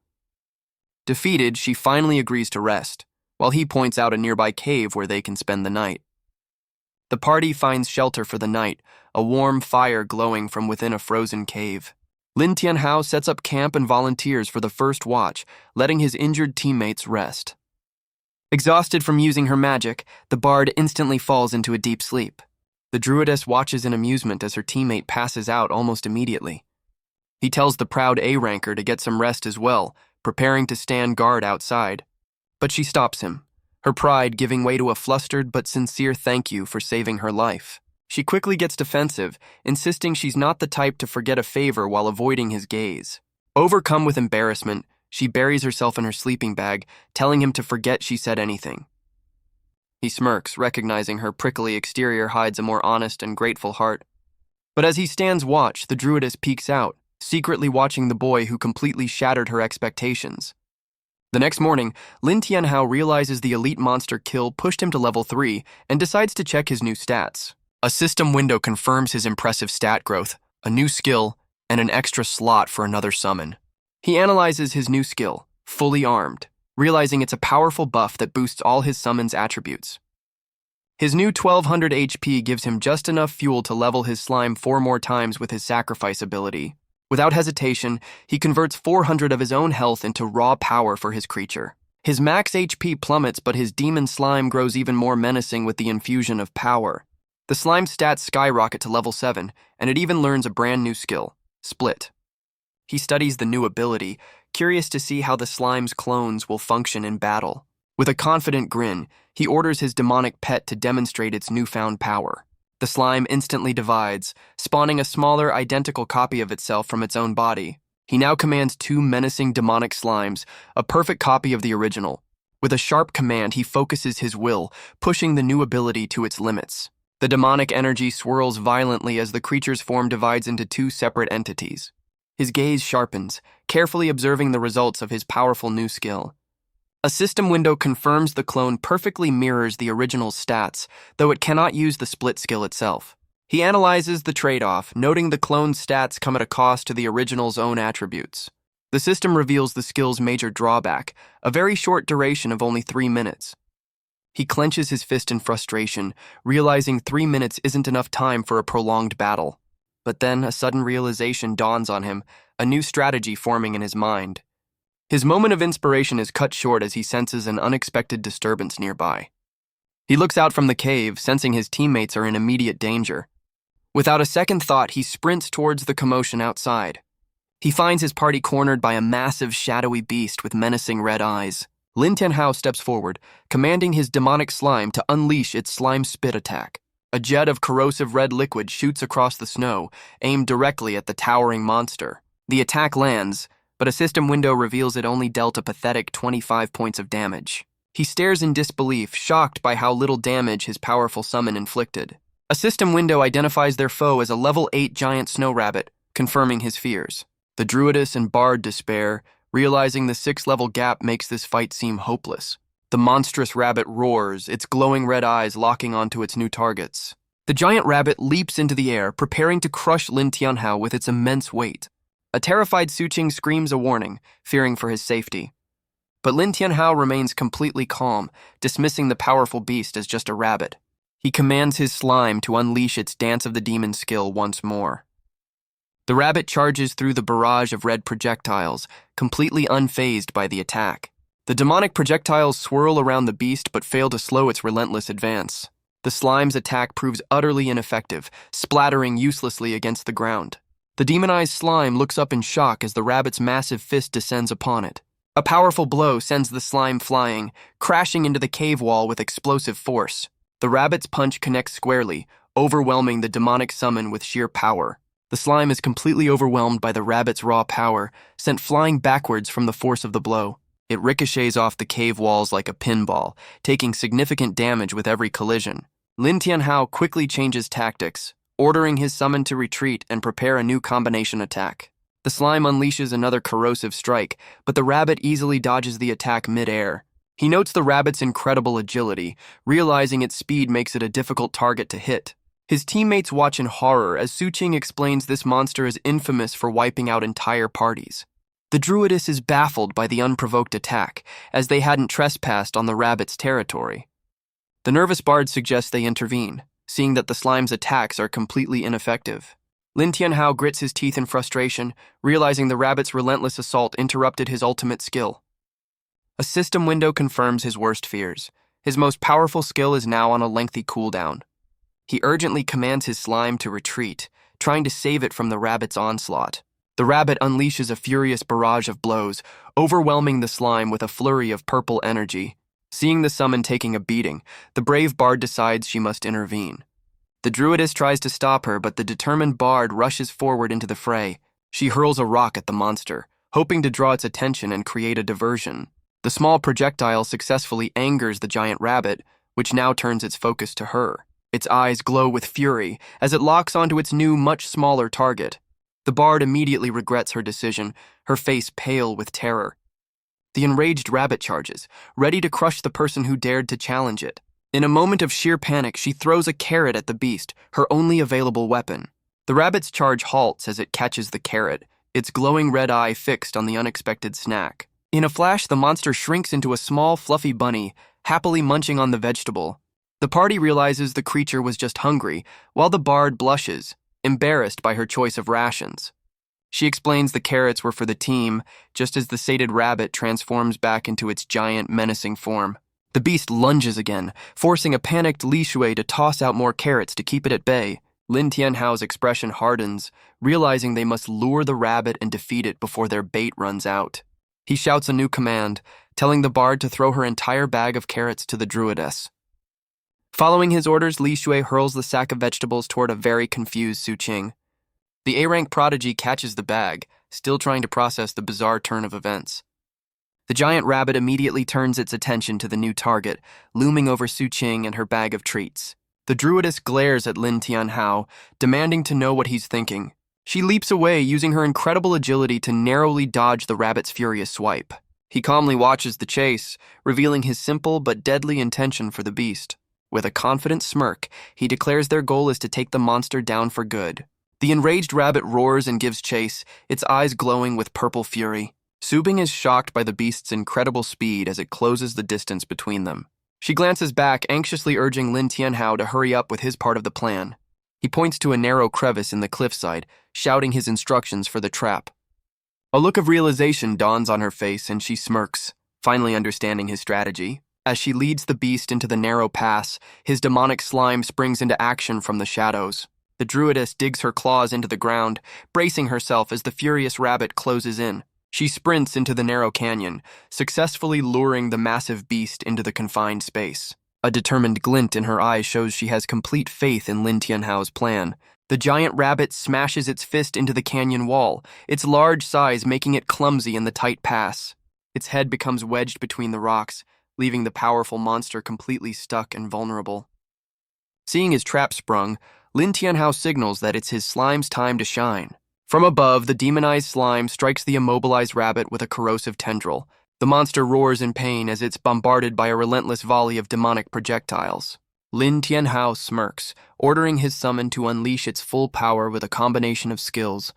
Defeated, she finally agrees to rest, while he points out a nearby cave where they can spend the night. The party finds shelter for the night, a warm fire glowing from within a frozen cave. Lin Tianhao sets up camp and volunteers for the first watch, letting his injured teammates rest. Exhausted from using her magic, the bard instantly falls into a deep sleep. The druidess watches in amusement as her teammate passes out almost immediately. He tells the proud A-ranker to get some rest as well, preparing to stand guard outside. But she stops him, her pride giving way to a flustered but sincere thank you for saving her life. She quickly gets defensive, insisting she's not the type to forget a favor while avoiding his gaze. Overcome with embarrassment, she buries herself in her sleeping bag, telling him to forget she said anything. He smirks, recognizing her prickly exterior hides a more honest and grateful heart. But as he stands watch, the druidess peeks out, secretly watching the boy who completely shattered her expectations. The next morning, Lin Tianhao realizes the elite monster kill pushed him to level 3 and decides to check his new stats. A system window confirms his impressive stat growth, a new skill, and an extra slot for another summon. He analyzes his new skill, fully armed, realizing it's a powerful buff that boosts all his summon's attributes. His new 1200 HP gives him just enough fuel to level his slime 4 more times with his sacrifice ability. Without hesitation, he converts 400 of his own health into raw power for his creature. His max HP plummets, but his demon slime grows even more menacing with the infusion of power. The slime's stats skyrocket to level 7, and it even learns a brand new skill, Split. He studies the new ability, curious to see how the slime's clones will function in battle. With a confident grin, he orders his demonic pet to demonstrate its newfound power. The slime instantly divides, spawning a smaller, identical copy of itself from its own body. He now commands 2 menacing demonic slimes, a perfect copy of the original. With a sharp command, he focuses his will, pushing the new ability to its limits. The demonic energy swirls violently as the creature's form divides into 2 separate entities. His gaze sharpens, carefully observing the results of his powerful new skill. A system window confirms the clone perfectly mirrors the original's stats, though it cannot use the split skill itself. He analyzes the trade-off, noting the clone's stats come at a cost to the original's own attributes. The system reveals the skill's major drawback, a very short duration of only 3 minutes. He clenches his fist in frustration, realizing 3 minutes isn't enough time for a prolonged battle. But then a sudden realization dawns on him, a new strategy forming in his mind. His moment of inspiration is cut short as he senses an unexpected disturbance nearby. He looks out from the cave, sensing his teammates are in immediate danger. Without a second thought, he sprints towards the commotion outside. He finds his party cornered by a massive, shadowy beast with menacing red eyes. Lin Tianhao steps forward, commanding his demonic slime to unleash its slime spit attack. A jet of corrosive red liquid shoots across the snow, aimed directly at the towering monster. The attack lands, but a system window reveals it only dealt a pathetic 25 points of damage. He stares in disbelief, shocked by how little damage his powerful summon inflicted. A system window identifies their foe as a level 8 giant snow rabbit, confirming his fears. The druidess and bard despair, realizing the 6-level gap makes this fight seem hopeless. The monstrous rabbit roars, its glowing red eyes locking onto its new targets. The giant rabbit leaps into the air, preparing to crush Lin Tianhao with its immense weight. A terrified Suqing screams a warning, fearing for his safety. But Lin Tianhao remains completely calm, dismissing the powerful beast as just a rabbit. He commands his slime to unleash its Dance of the Demon skill once more. The rabbit charges through the barrage of red projectiles, completely unfazed by the attack. The demonic projectiles swirl around the beast but fail to slow its relentless advance. The slime's attack proves utterly ineffective, splattering uselessly against the ground. The demonized slime looks up in shock as the rabbit's massive fist descends upon it. A powerful blow sends the slime flying, crashing into the cave wall with explosive force. The rabbit's punch connects squarely, overwhelming the demonic summon with sheer power. The slime is completely overwhelmed by the rabbit's raw power, sent flying backwards from the force of the blow. It ricochets off the cave walls like a pinball, taking significant damage with every collision. Lin Tianhao quickly changes tactics, ordering his summon to retreat and prepare a new combination attack. The slime unleashes another corrosive strike, but the rabbit easily dodges the attack mid-air. He notes the rabbit's incredible agility, realizing its speed makes it a difficult target to hit. His teammates watch in horror as Suqing explains this monster is infamous for wiping out entire parties. The druidess is baffled by the unprovoked attack, as they hadn't trespassed on the rabbit's territory. The nervous bard suggests they intervene, seeing that the slime's attacks are completely ineffective. Lin Tianhao grits his teeth in frustration, realizing the rabbit's relentless assault interrupted his ultimate skill. A system window confirms his worst fears. His most powerful skill is now on a lengthy cooldown. He urgently commands his slime to retreat, trying to save it from the rabbit's onslaught. The rabbit unleashes a furious barrage of blows, overwhelming the slime with a flurry of purple energy. Seeing the summon taking a beating, the brave bard decides she must intervene. The druidess tries to stop her, but the determined bard rushes forward into the fray. She hurls a rock at the monster, hoping to draw its attention and create a diversion. The small projectile successfully angers the giant rabbit, which now turns its focus to her. Its eyes glow with fury as it locks onto its new, much smaller target. The bard immediately regrets her decision, her face pale with terror. The enraged rabbit charges, ready to crush the person who dared to challenge it. In a moment of sheer panic, she throws a carrot at the beast, her only available weapon. The rabbit's charge halts as it catches the carrot, its glowing red eye fixed on the unexpected snack. In a flash, the monster shrinks into a small, fluffy bunny, happily munching on the vegetable. The party realizes the creature was just hungry, while the bard blushes, embarrassed by her choice of rations. She explains the carrots were for the team, just as the sated rabbit transforms back into its giant, menacing form. The beast lunges again, forcing a panicked Li Shui to toss out more carrots to keep it at bay. Lin Tianhao's expression hardens, realizing they must lure the rabbit and defeat it before their bait runs out. He shouts a new command, telling the bard to throw her entire bag of carrots to the druidess. Following his orders, Li Shui hurls the sack of vegetables toward a very confused Su Qing. The A-rank prodigy catches the bag, still trying to process the bizarre turn of events. The giant rabbit immediately turns its attention to the new target, looming over Su Qing and her bag of treats. The druidess glares at Lin Tianhao, demanding to know what he's thinking. She leaps away, using her incredible agility to narrowly dodge the rabbit's furious swipe. He calmly watches the chase, revealing his simple but deadly intention for the beast. With a confident smirk, he declares their goal is to take the monster down for good. The enraged rabbit roars and gives chase, its eyes glowing with purple fury. Su Bing is shocked by the beast's incredible speed as it closes the distance between them. She glances back, anxiously urging Lin Tianhao to hurry up with his part of the plan. He points to a narrow crevice in the cliffside, shouting his instructions for the trap. A look of realization dawns on her face and she smirks, finally understanding his strategy. As she leads the beast into the narrow pass, his demonic slime springs into action from the shadows. The druidess digs her claws into the ground, bracing herself as the furious rabbit closes in. She sprints into the narrow canyon, successfully luring the massive beast into the confined space. A determined glint in her eyes shows she has complete faith in Lin Tianhao's plan. The giant rabbit smashes its fist into the canyon wall, its large size making it clumsy in the tight pass. Its head becomes wedged between the rocks, leaving the powerful monster completely stuck and vulnerable. Seeing his trap sprung, Lin Tianhao signals that it's his slime's time to shine. From above, the demonized slime strikes the immobilized rabbit with a corrosive tendril. The monster roars in pain as it's bombarded by a relentless volley of demonic projectiles. Lin Tianhao smirks, ordering his summon to unleash its full power with a combination of skills.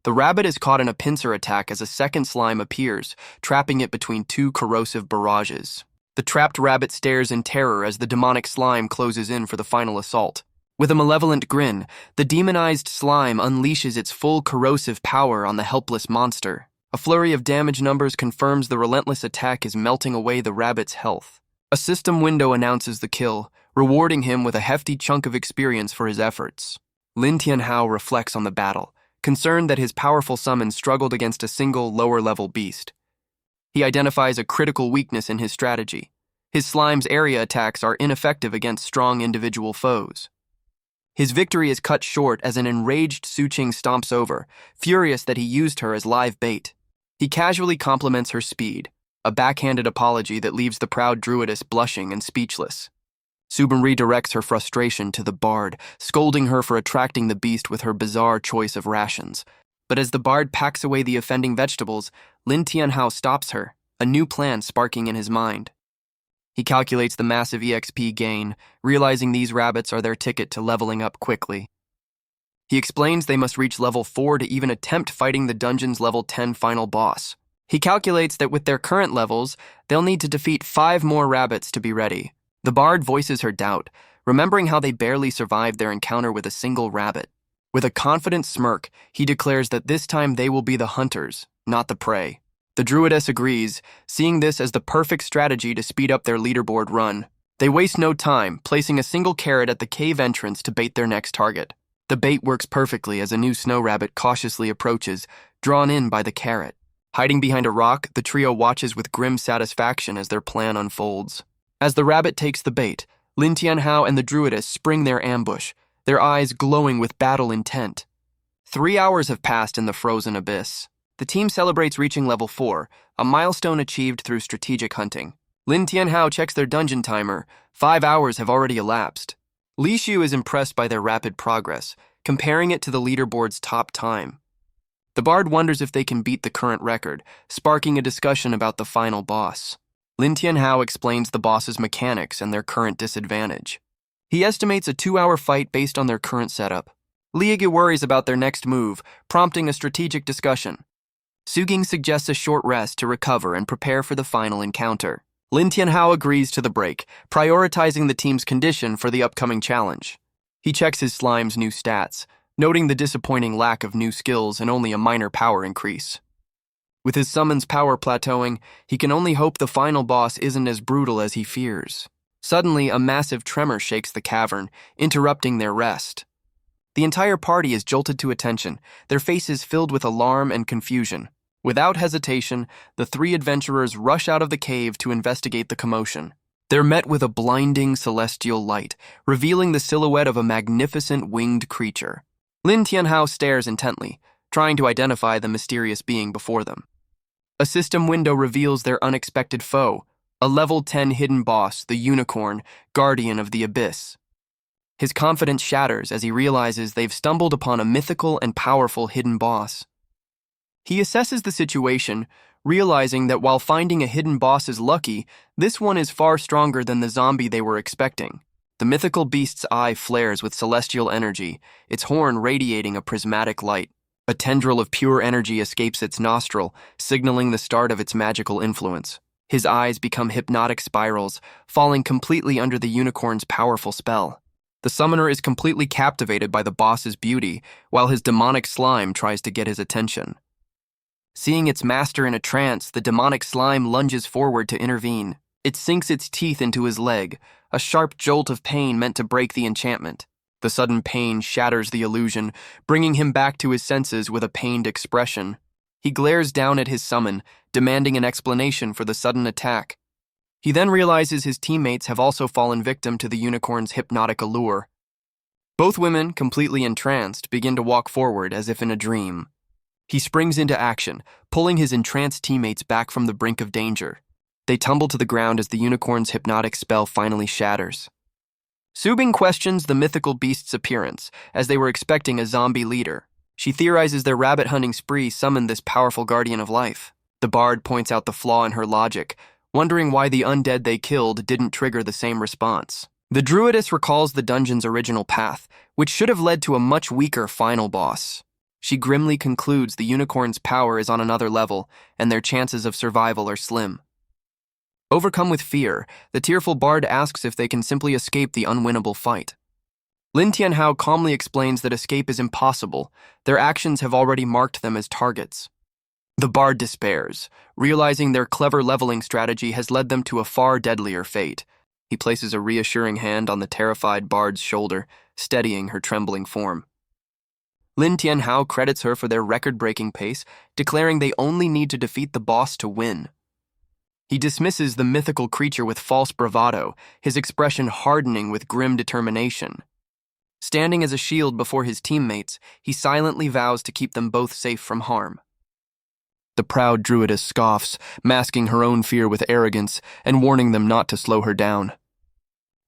The rabbit is caught in a pincer attack as a second slime appears, trapping it between two corrosive barrages. The trapped rabbit stares in terror as the demonic slime closes in for the final assault. With a malevolent grin, the demonized slime unleashes its full corrosive power on the helpless monster. A flurry of damage numbers confirms the relentless attack is melting away the rabbit's health. A system window announces the kill, rewarding him with a hefty chunk of experience for his efforts. Lin Tianhao reflects on the battle, concerned that his powerful summon struggled against a single lower-level beast. He identifies a critical weakness in his strategy. His slime's area attacks are ineffective against strong individual foes. His victory is cut short as an enraged Su Qing stomps over, furious that he used her as live bait. He casually compliments her speed, a backhanded apology that leaves the proud druidess blushing and speechless. Su Bing redirects her frustration to the bard, scolding her for attracting the beast with her bizarre choice of rations. But as the bard packs away the offending vegetables, Lin Tianhao stops her, a new plan sparking in his mind. He calculates the massive EXP gain, realizing these rabbits are their ticket to leveling up quickly. He explains they must reach level 4 to even attempt fighting the dungeon's level 10 final boss. He calculates that with their current levels, they'll need to defeat 5 more rabbits to be ready. The bard voices her doubt, remembering how they barely survived their encounter with a single rabbit. With a confident smirk, he declares that this time they will be the hunters, not the prey. The druidess agrees, seeing this as the perfect strategy to speed up their leaderboard run. They waste no time, placing a single carrot at the cave entrance to bait their next target. The bait works perfectly as a new snow rabbit cautiously approaches, drawn in by the carrot. Hiding behind a rock, the trio watches with grim satisfaction as their plan unfolds. As the rabbit takes the bait, Lin Tianhao and the druidess spring their ambush, their eyes glowing with battle intent. 3 hours have passed in the frozen abyss. The team celebrates reaching level 4, a milestone achieved through strategic hunting. Lin Tianhao checks their dungeon timer. 5 hours have already elapsed. Li Shu is impressed by their rapid progress, comparing it to the leaderboard's top time. The bard wonders if they can beat the current record, sparking a discussion about the final boss. Lin Tianhao explains the boss's mechanics and their current disadvantage. He estimates a 2-hour fight based on their current setup. Liege worries about their next move, prompting a strategic discussion. Suging suggests a short rest to recover and prepare for the final encounter. Lin Tianhao agrees to the break, prioritizing the team's condition for the upcoming challenge. He checks his slime's new stats, noting the disappointing lack of new skills and only a minor power increase. With his summon's power plateauing, he can only hope the final boss isn't as brutal as he fears. Suddenly, a massive tremor shakes the cavern, interrupting their rest. The entire party is jolted to attention, their faces filled with alarm and confusion. Without hesitation, the 3 adventurers rush out of the cave to investigate the commotion. They're met with a blinding celestial light, revealing the silhouette of a magnificent winged creature. Lin Tianhao stares intently, trying to identify the mysterious being before them. A system window reveals their unexpected foe, a level 10 hidden boss, the unicorn, guardian of the abyss. His confidence shatters as he realizes they've stumbled upon a mythical and powerful hidden boss. He assesses the situation, realizing that while finding a hidden boss is lucky, this one is far stronger than the zombie they were expecting. The mythical beast's eye flares with celestial energy, its horn radiating a prismatic light. A tendril of pure energy escapes its nostril, signaling the start of its magical influence. His eyes become hypnotic spirals, falling completely under the unicorn's powerful spell. The summoner is completely captivated by the boss's beauty, while his demonic slime tries to get his attention. Seeing its master in a trance, the demonic slime lunges forward to intervene. It sinks its teeth into his leg, a sharp jolt of pain meant to break the enchantment. The sudden pain shatters the illusion, bringing him back to his senses with a pained expression. He glares down at his summon, demanding an explanation for the sudden attack. He then realizes his teammates have also fallen victim to the unicorn's hypnotic allure. Both women, completely entranced, begin to walk forward as if in a dream. He springs into action, pulling his entranced teammates back from the brink of danger. They tumble to the ground as the unicorn's hypnotic spell finally shatters. Subing questions the mythical beast's appearance, as they were expecting a zombie leader. She theorizes their rabbit hunting spree summoned this powerful guardian of life. The bard points out the flaw in her logic, wondering why the undead they killed didn't trigger the same response. The druidess recalls the dungeon's original path, which should have led to a much weaker final boss. She grimly concludes the unicorn's power is on another level, and their chances of survival are slim. Overcome with fear, the tearful bard asks if they can simply escape the unwinnable fight. Lin Tianhao calmly explains that escape is impossible. Their actions have already marked them as targets. The bard despairs, realizing their clever leveling strategy has led them to a far deadlier fate. He places a reassuring hand on the terrified bard's shoulder, steadying her trembling form. Lin Tianhao credits her for their record-breaking pace, declaring they only need to defeat the boss to win. He dismisses the mythical creature with false bravado, his expression hardening with grim determination. Standing as a shield before his teammates, he silently vows to keep them both safe from harm. The proud druidess scoffs, masking her own fear with arrogance and warning them not to slow her down.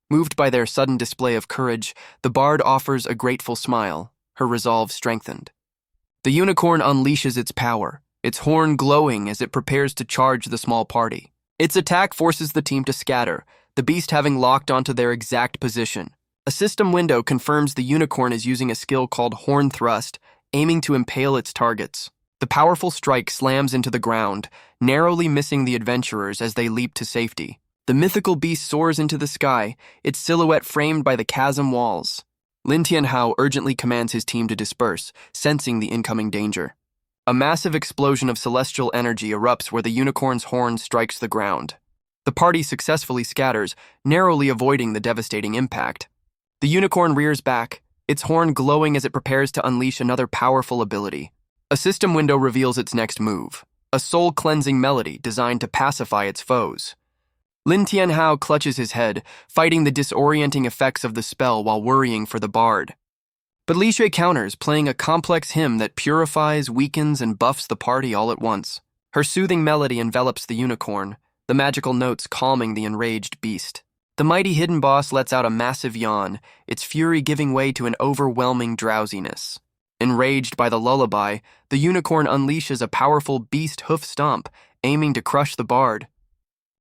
Moved by their sudden display of courage, the bard offers a grateful smile, her resolve strengthened. The unicorn unleashes its power, its horn glowing as it prepares to charge the small party. Its attack forces the team to scatter, the beast having locked onto their exact position. A system window confirms the unicorn is using a skill called Horn Thrust, aiming to impale its targets. The powerful strike slams into the ground, narrowly missing the adventurers as they leap to safety. The mythical beast soars into the sky, its silhouette framed by the chasm walls. Lin Tianhao urgently commands his team to disperse, sensing the incoming danger. A massive explosion of celestial energy erupts where the unicorn's horn strikes the ground. The party successfully scatters, narrowly avoiding the devastating impact. The unicorn rears back, its horn glowing as it prepares to unleash another powerful ability. A system window reveals its next move, a soul-cleansing melody designed to pacify its foes. Lin Tianhao clutches his head, fighting the disorienting effects of the spell while worrying for the bard. But Li Shui counters, playing a complex hymn that purifies, weakens, and buffs the party all at once. Her soothing melody envelops the unicorn, the magical notes calming the enraged beast. The mighty hidden boss lets out a massive yawn, its fury giving way to an overwhelming drowsiness. Enraged by the lullaby, the unicorn unleashes a powerful beast hoof stomp, aiming to crush the bard.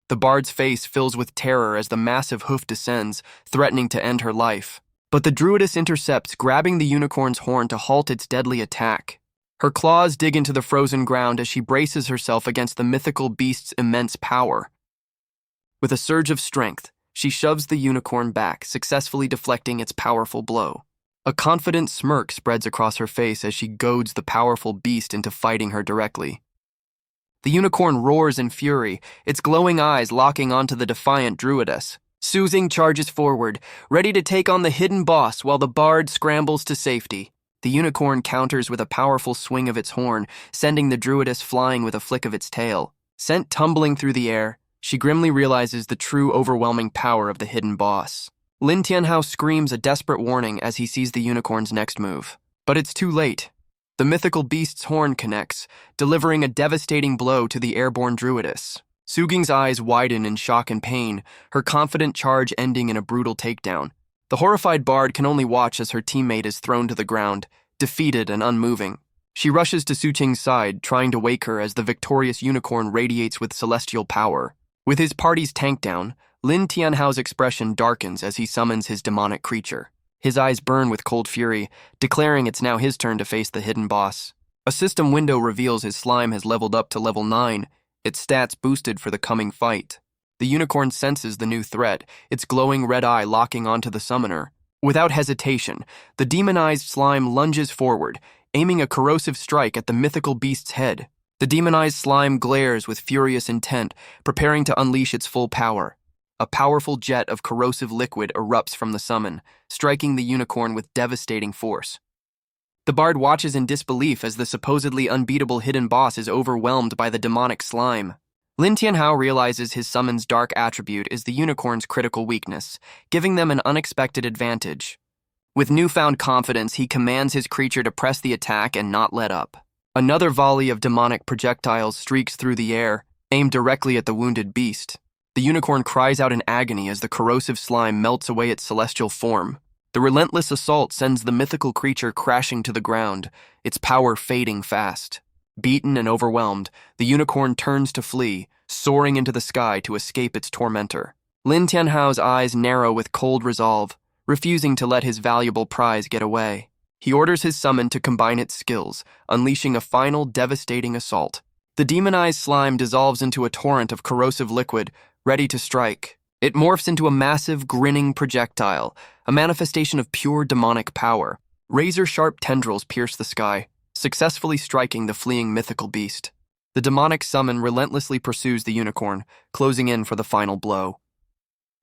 The bard's face fills with terror as the massive hoof descends, threatening to end her life. But the druidess intercepts, grabbing the unicorn's horn to halt its deadly attack. Her claws dig into the frozen ground as she braces herself against the mythical beast's immense power. With a surge of strength, she shoves the unicorn back, successfully deflecting its powerful blow. A confident smirk spreads across her face as she goads the powerful beast into fighting her directly. The unicorn roars in fury, its glowing eyes locking onto the defiant druidess. Su Xing charges forward, ready to take on the hidden boss while the bard scrambles to safety. The unicorn counters with a powerful swing of its horn, sending the druidess flying with a flick of its tail. Sent tumbling through the air, she grimly realizes the true overwhelming power of the hidden boss. Lin Tianhao screams a desperate warning as he sees the unicorn's next move. But it's too late. The mythical beast's horn connects, delivering a devastating blow to the airborne druidess. Su Xing's eyes widen in shock and pain, her confident charge ending in a brutal takedown. The horrified bard can only watch as her teammate is thrown to the ground, defeated and unmoving. She rushes to Su Qing's side, trying to wake her as the victorious unicorn radiates with celestial power. With his party's tank down, Lin Tianhao's expression darkens as he summons his demonic creature. His eyes burn with cold fury, declaring it's now his turn to face the hidden boss. A system window reveals his slime has leveled up to level 9, its stats boosted for the coming fight. The unicorn senses the new threat, its glowing red eye locking onto the summoner. Without hesitation, the demonized slime lunges forward, aiming a corrosive strike at the mythical beast's head. The demonized slime glares with furious intent, preparing to unleash its full power. A powerful jet of corrosive liquid erupts from the summon, striking the unicorn with devastating force. The bard watches in disbelief as the supposedly unbeatable hidden boss is overwhelmed by the demonic slime. Lin Tianhao realizes his summon's dark attribute is the unicorn's critical weakness, giving them an unexpected advantage. With newfound confidence, he commands his creature to press the attack and not let up. Another volley of demonic projectiles streaks through the air, aimed directly at the wounded beast. The unicorn cries out in agony as the corrosive slime melts away its celestial form. The relentless assault sends the mythical creature crashing to the ground, its power fading fast. Beaten and overwhelmed, the unicorn turns to flee, soaring into the sky to escape its tormentor. Lin Tianhao's eyes narrow with cold resolve, refusing to let his valuable prize get away. He orders his summon to combine its skills, unleashing a final devastating assault. The demonized slime dissolves into a torrent of corrosive liquid, ready to strike. It morphs into a massive, grinning projectile, a manifestation of pure demonic power. Razor-sharp tendrils pierce the sky, successfully striking the fleeing mythical beast. The demonic summon relentlessly pursues the unicorn, closing in for the final blow.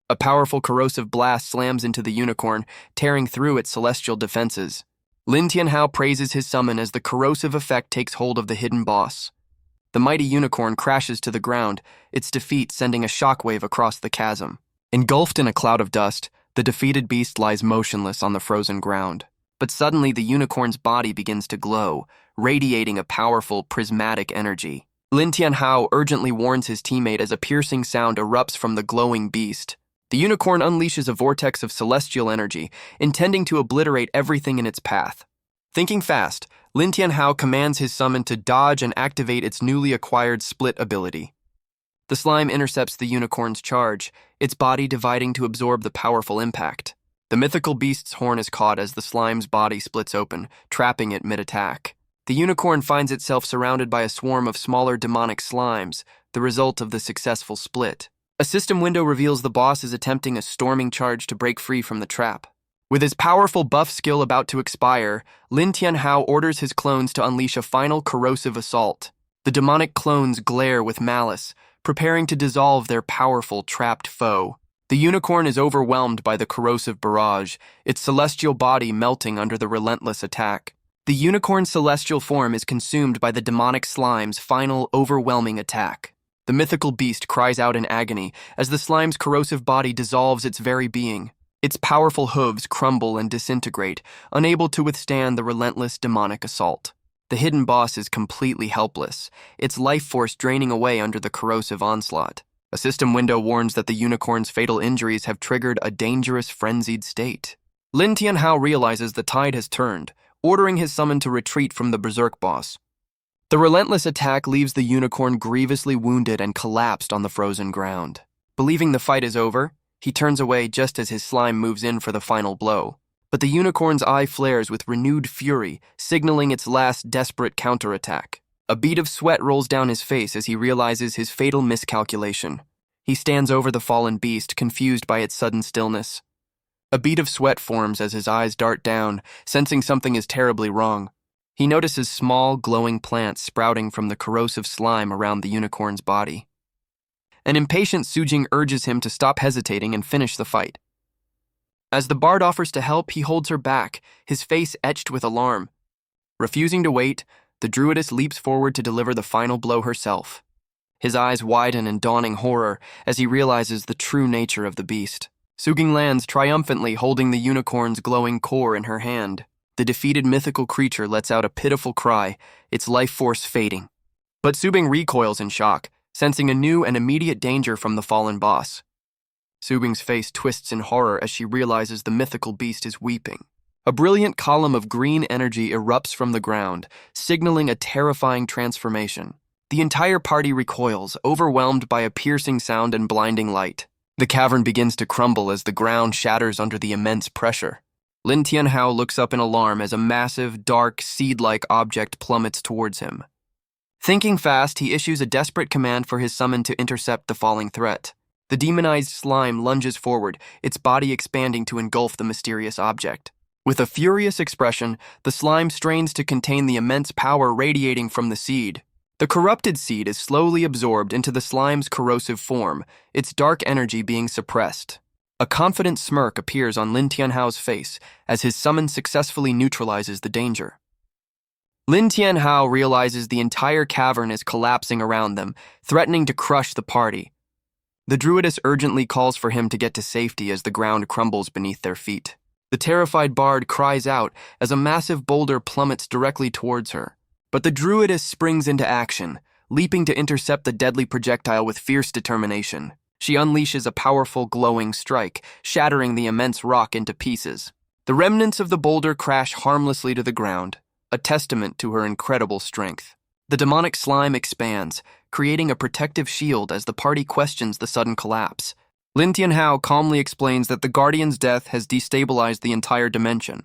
A powerful corrosive blast slams into the unicorn, tearing through its celestial defenses. Lin Tianhao praises his summon as the corrosive effect takes hold of the hidden boss. The mighty unicorn crashes to the ground, its defeat sending a shockwave across the chasm. Engulfed in a cloud of dust, the defeated beast lies motionless on the frozen ground. But suddenly the unicorn's body begins to glow, radiating a powerful, prismatic energy. Lin Tianhao urgently warns his teammate as a piercing sound erupts from the glowing beast. The unicorn unleashes a vortex of celestial energy, intending to obliterate everything in its path. Thinking fast, Lin Tianhao commands his summon to dodge and activate its newly acquired split ability. The slime intercepts the unicorn's charge, its body dividing to absorb the powerful impact. The mythical beast's horn is caught as the slime's body splits open, trapping it mid-attack. The unicorn finds itself surrounded by a swarm of smaller demonic slimes, the result of the successful split. A system window reveals the boss is attempting a storming charge to break free from the trap. With his powerful buff skill about to expire, Lin Tianhao orders his clones to unleash a final corrosive assault. The demonic clones glare with malice, preparing to dissolve their powerful, trapped foe. The unicorn is overwhelmed by the corrosive barrage, its celestial body melting under the relentless attack. The unicorn's celestial form is consumed by the demonic slime's final, overwhelming attack. The mythical beast cries out in agony as the slime's corrosive body dissolves its very being. Its powerful hooves crumble and disintegrate, unable to withstand the relentless demonic assault. The hidden boss is completely helpless, its life force draining away under the corrosive onslaught. A system window warns that the unicorn's fatal injuries have triggered a dangerous, frenzied state. Lin Tianhao realizes the tide has turned, ordering his summon to retreat from the berserk boss. The relentless attack leaves the unicorn grievously wounded and collapsed on the frozen ground. Believing the fight is over, he turns away just as his slime moves in for the final blow. But the unicorn's eye flares with renewed fury, signaling its last desperate counterattack. A bead of sweat rolls down his face as he realizes his fatal miscalculation. He stands over the fallen beast, confused by its sudden stillness. A bead of sweat forms as his eyes dart down, sensing something is terribly wrong. He notices small, glowing plants sprouting from the corrosive slime around the unicorn's body. An impatient Sujing urges him to stop hesitating and finish the fight. As the bard offers to help, he holds her back, his face etched with alarm. Refusing to wait, the druidess leaps forward to deliver the final blow herself. His eyes widen in dawning horror as he realizes the true nature of the beast. Sujing lands triumphantly, holding the unicorn's glowing core in her hand. The defeated mythical creature lets out a pitiful cry, its life force fading. But Sujing recoils in shock, sensing a new and immediate danger from the fallen boss. Sujing's face twists in horror as she realizes the mythical beast is weeping. A brilliant column of green energy erupts from the ground, signaling a terrifying transformation. The entire party recoils, overwhelmed by a piercing sound and blinding light. The cavern begins to crumble as the ground shatters under the immense pressure. Lin Tianhao looks up in alarm as a massive, dark, seed-like object plummets towards him. Thinking fast, he issues a desperate command for his summon to intercept the falling threat. The demonized slime lunges forward, its body expanding to engulf the mysterious object. With a furious expression, the slime strains to contain the immense power radiating from the seed. The corrupted seed is slowly absorbed into the slime's corrosive form, its dark energy being suppressed. A confident smirk appears on Lin Tianhao's face as his summon successfully neutralizes the danger. Lin Tianhao realizes the entire cavern is collapsing around them, threatening to crush the party. The druidess urgently calls for him to get to safety as the ground crumbles beneath their feet. The terrified bard cries out as a massive boulder plummets directly towards her. But the druidess springs into action, leaping to intercept the deadly projectile with fierce determination. She unleashes a powerful, glowing strike, shattering the immense rock into pieces. The remnants of the boulder crash harmlessly to the ground, a testament to her incredible strength. The demonic slime expands, creating a protective shield as the party questions the sudden collapse. Lin Tianhao calmly explains that the Guardian's death has destabilized the entire dimension.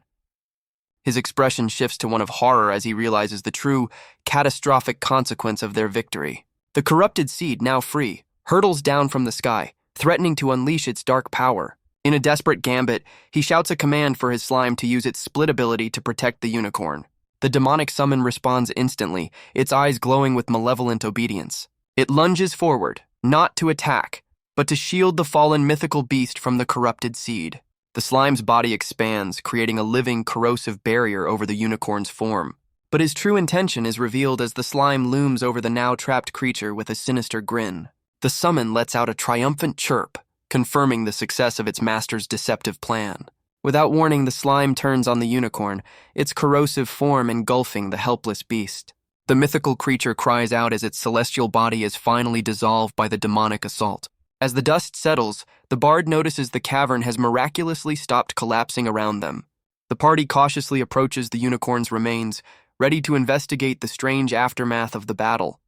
His expression shifts to one of horror as he realizes the true, catastrophic consequence of their victory. The corrupted seed, now free, hurtles down from the sky, threatening to unleash its dark power. In a desperate gambit, he shouts a command for his slime to use its split ability to protect the unicorn. The demonic summon responds instantly, its eyes glowing with malevolent obedience. It lunges forward, not to attack, but to shield the fallen mythical beast from the corrupted seed. The slime's body expands, creating a living, corrosive barrier over the unicorn's form. But his true intention is revealed as the slime looms over the now trapped creature with a sinister grin. The summon lets out a triumphant chirp, confirming the success of its master's deceptive plan. Without warning, the slime turns on the unicorn, its corrosive form engulfing the helpless beast. The mythical creature cries out as its celestial body is finally dissolved by the demonic assault. As the dust settles, the bard notices the cavern has miraculously stopped collapsing around them. The party cautiously approaches the unicorn's remains, ready to investigate the strange aftermath of the battle.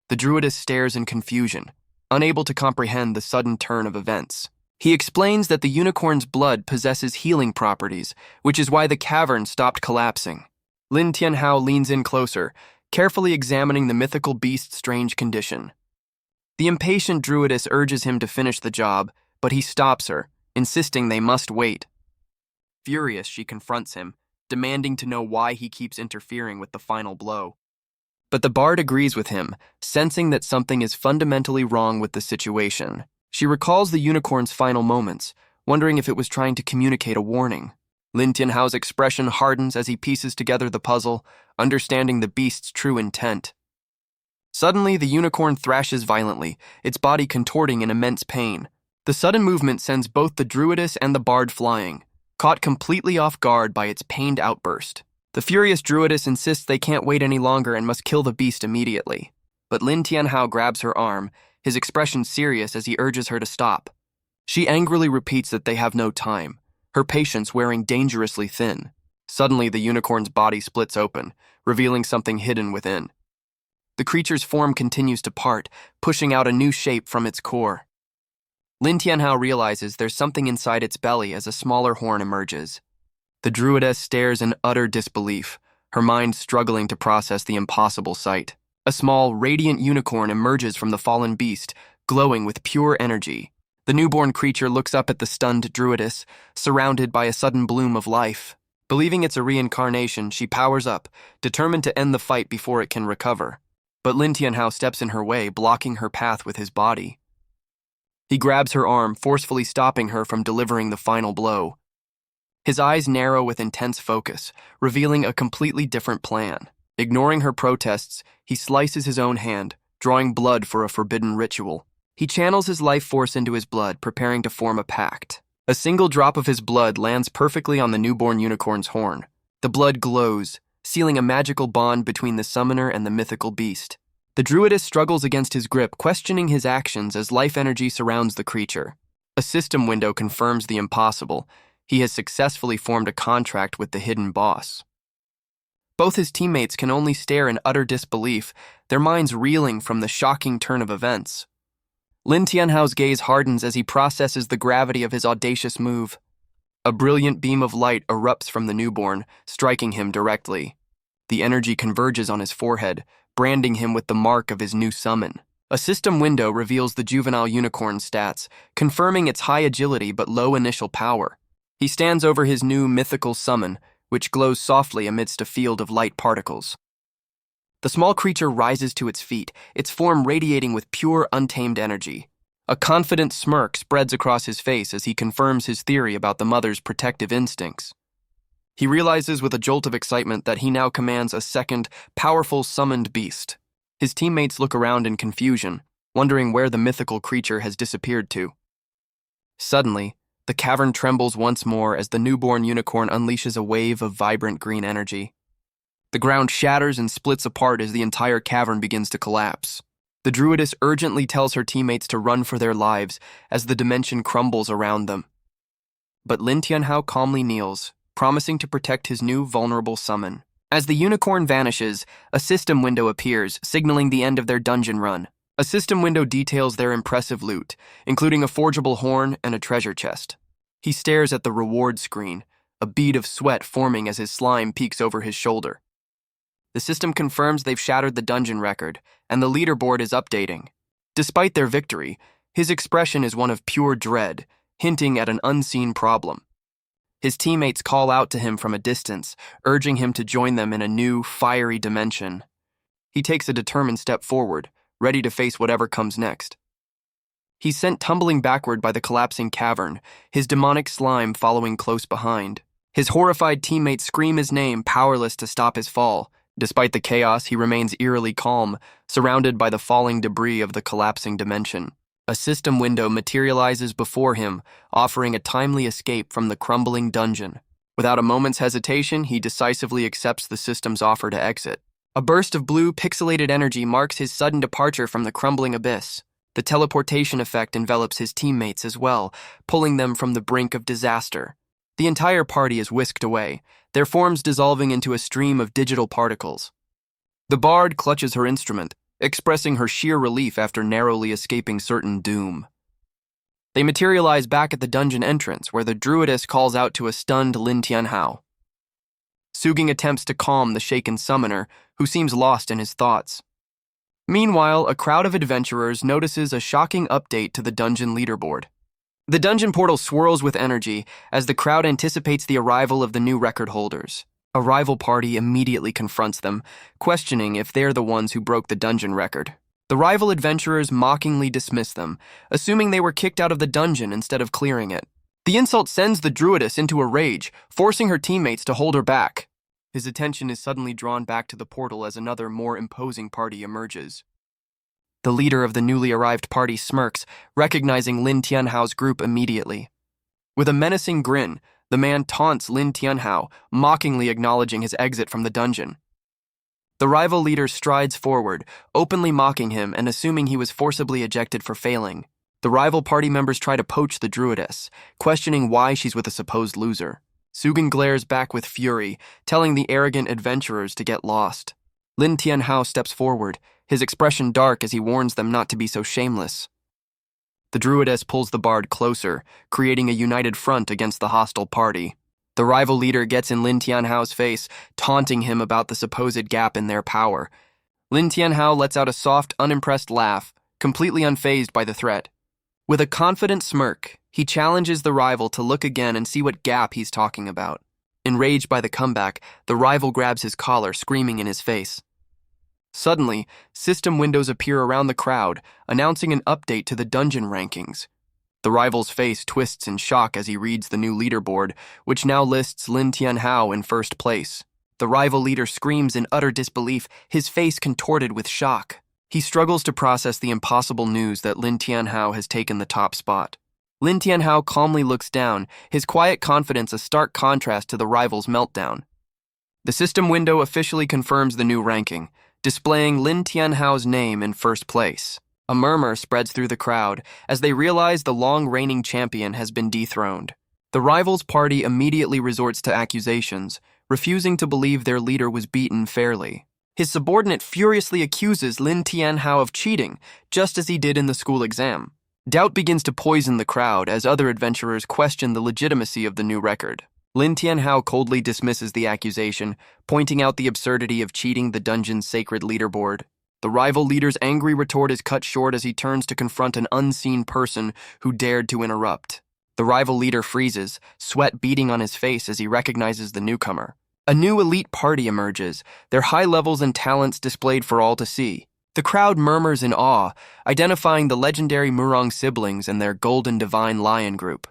The druidess stares in confusion, unable to comprehend the sudden turn of events. He explains that the unicorn's blood possesses healing properties, which is why the cavern stopped collapsing. Lin Tianhao leans in closer, carefully examining the mythical beast's strange condition. The impatient druidess urges him to finish the job, but he stops her, insisting they must wait. Furious, she confronts him, demanding to know why he keeps interfering with the final blow. But the bard agrees with him, sensing that something is fundamentally wrong with the situation. She recalls the unicorn's final moments, wondering if it was trying to communicate a warning. Lin Tianhao's expression hardens as he pieces together the puzzle, understanding the beast's true intent. Suddenly, the unicorn thrashes violently, its body contorting in immense pain. The sudden movement sends both the druidess and the bard flying, caught completely off guard by its pained outburst. The furious druidess insists they can't wait any longer and must kill the beast immediately. But Lin Tianhao grabs her arm, his expression serious as he urges her to stop. She angrily repeats that they have no time, her patience wearing dangerously thin. Suddenly, the unicorn's body splits open, revealing something hidden within. The creature's form continues to part, pushing out a new shape from its core. Lin Tianhao realizes there's something inside its belly as a smaller horn emerges. The druidess stares in utter disbelief, her mind struggling to process the impossible sight. A small, radiant unicorn emerges from the fallen beast, glowing with pure energy. The newborn creature looks up at the stunned druidess, surrounded by a sudden bloom of life. Believing it's a reincarnation, she powers up, determined to end the fight before it can recover. But Lin Tianhao steps in her way, blocking her path with his body. He grabs her arm, forcefully stopping her from delivering the final blow. His eyes narrow with intense focus, revealing a completely different plan. Ignoring her protests, he slices his own hand, drawing blood for a forbidden ritual. He channels his life force into his blood, preparing to form a pact. A single drop of his blood lands perfectly on the newborn unicorn's horn. The blood glows, sealing a magical bond between the summoner and the mythical beast. The druidess struggles against his grip, questioning his actions as life energy surrounds the creature. A system window confirms the impossible. He has successfully formed a contract with the hidden boss. Both his teammates can only stare in utter disbelief, their minds reeling from the shocking turn of events. Lin Tianhao's gaze hardens as he processes the gravity of his audacious move. A brilliant beam of light erupts from the newborn, striking him directly. The energy converges on his forehead, branding him with the mark of his new summon. A system window reveals the juvenile unicorn's stats, confirming its high agility but low initial power. He stands over his new mythical summon, which glows softly amidst a field of light particles. The small creature rises to its feet, its form radiating with pure, untamed energy. A confident smirk spreads across his face as he confirms his theory about the mother's protective instincts. He realizes with a jolt of excitement that he now commands a second, powerful summoned beast. His teammates look around in confusion, wondering where the mythical creature has disappeared to. Suddenly, the cavern trembles once more as the newborn unicorn unleashes a wave of vibrant green energy. The ground shatters and splits apart as the entire cavern begins to collapse. The druidess urgently tells her teammates to run for their lives as the dimension crumbles around them. But Lin Tianhao calmly kneels, promising to protect his new vulnerable summon. As the unicorn vanishes, a system window appears, signaling the end of their dungeon run. A system window details their impressive loot, including a forgeable horn and a treasure chest. He stares at the reward screen, a bead of sweat forming as his slime peeks over his shoulder. The system confirms they've shattered the dungeon record, and the leaderboard is updating. Despite their victory, his expression is one of pure dread, hinting at an unseen problem. His teammates call out to him from a distance, urging him to join them in a new, fiery dimension. He takes a determined step forward, ready to face whatever comes next. He's sent tumbling backward by the collapsing cavern, his demonic slime following close behind. His horrified teammates scream his name, powerless to stop his fall. Despite the chaos, he remains eerily calm, surrounded by the falling debris of the collapsing dimension. A system window materializes before him, offering a timely escape from the crumbling dungeon. Without a moment's hesitation, he decisively accepts the system's offer to exit. A burst of blue, pixelated energy marks his sudden departure from the crumbling abyss. The teleportation effect envelops his teammates as well, pulling them from the brink of disaster. The entire party is whisked away, their forms dissolving into a stream of digital particles. The bard clutches her instrument, expressing her sheer relief after narrowly escaping certain doom. They materialize back at the dungeon entrance, where the druidess calls out to a stunned Lin Tianhao. Suging attempts to calm the shaken summoner, who seems lost in his thoughts. Meanwhile, a crowd of adventurers notices a shocking update to the dungeon leaderboard. The dungeon portal swirls with energy as the crowd anticipates the arrival of the new record holders. A rival party immediately confronts them, questioning if they're the ones who broke the dungeon record. The rival adventurers mockingly dismiss them, assuming they were kicked out of the dungeon instead of clearing it. The insult sends the druidess into a rage, forcing her teammates to hold her back. His attention is suddenly drawn back to the portal as another, more imposing party emerges. The leader of the newly arrived party smirks, recognizing Lin Tianhao's group immediately. With a menacing grin, the man taunts Lin Tianhao, mockingly acknowledging his exit from the dungeon. The rival leader strides forward, openly mocking him and assuming he was forcibly ejected for failing. The rival party members try to poach the druidess, questioning why she's with a supposed loser. Sugan glares back with fury, telling the arrogant adventurers to get lost. Lin Tianhao steps forward, his expression dark as he warns them not to be so shameless. The druidess pulls the bard closer, creating a united front against the hostile party. The rival leader gets in Lin Tianhao's face, taunting him about the supposed gap in their power. Lin Tianhao lets out a soft, unimpressed laugh, completely unfazed by the threat. With a confident smirk, he challenges the rival to look again and see what gap he's talking about. Enraged by the comeback, the rival grabs his collar, screaming in his face. Suddenly, system windows appear around the crowd, announcing an update to the dungeon rankings. The rival's face twists in shock as he reads the new leaderboard, which now lists Lin Tianhao in first place. The rival leader screams in utter disbelief, his face contorted with shock. He struggles to process the impossible news that Lin Tianhao has taken the top spot. Lin Tianhao calmly looks down, his quiet confidence a stark contrast to the rival's meltdown. The system window officially confirms the new ranking, displaying Lin Tianhao's name in first place. A murmur spreads through the crowd as they realize the long-reigning champion has been dethroned. The rivals' party immediately resorts to accusations, refusing to believe their leader was beaten fairly. His subordinate furiously accuses Lin Tianhao of cheating, just as he did in the school exam. Doubt begins to poison the crowd as other adventurers question the legitimacy of the new record. Lin Tianhao coldly dismisses the accusation, pointing out the absurdity of cheating the dungeon's sacred leaderboard. The rival leader's angry retort is cut short as he turns to confront an unseen person who dared to interrupt. The rival leader freezes, sweat beading on his face as he recognizes the newcomer. A new elite party emerges, their high levels and talents displayed for all to see. The crowd murmurs in awe, identifying the legendary Murong siblings and their golden divine lion group.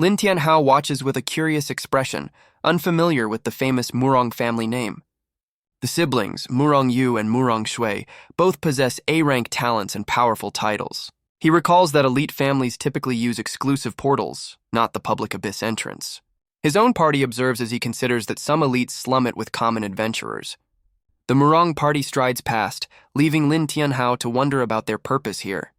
Lin Tianhao watches with a curious expression, unfamiliar with the famous Murong family name. The siblings, Murong Yu and Murong Shui, both possess A-rank talents and powerful titles. He recalls that elite families typically use exclusive portals, not the public abyss entrance. His own party observes as he considers that some elites slum it with common adventurers. The Murong party strides past, leaving Lin Tianhao to wonder about their purpose here.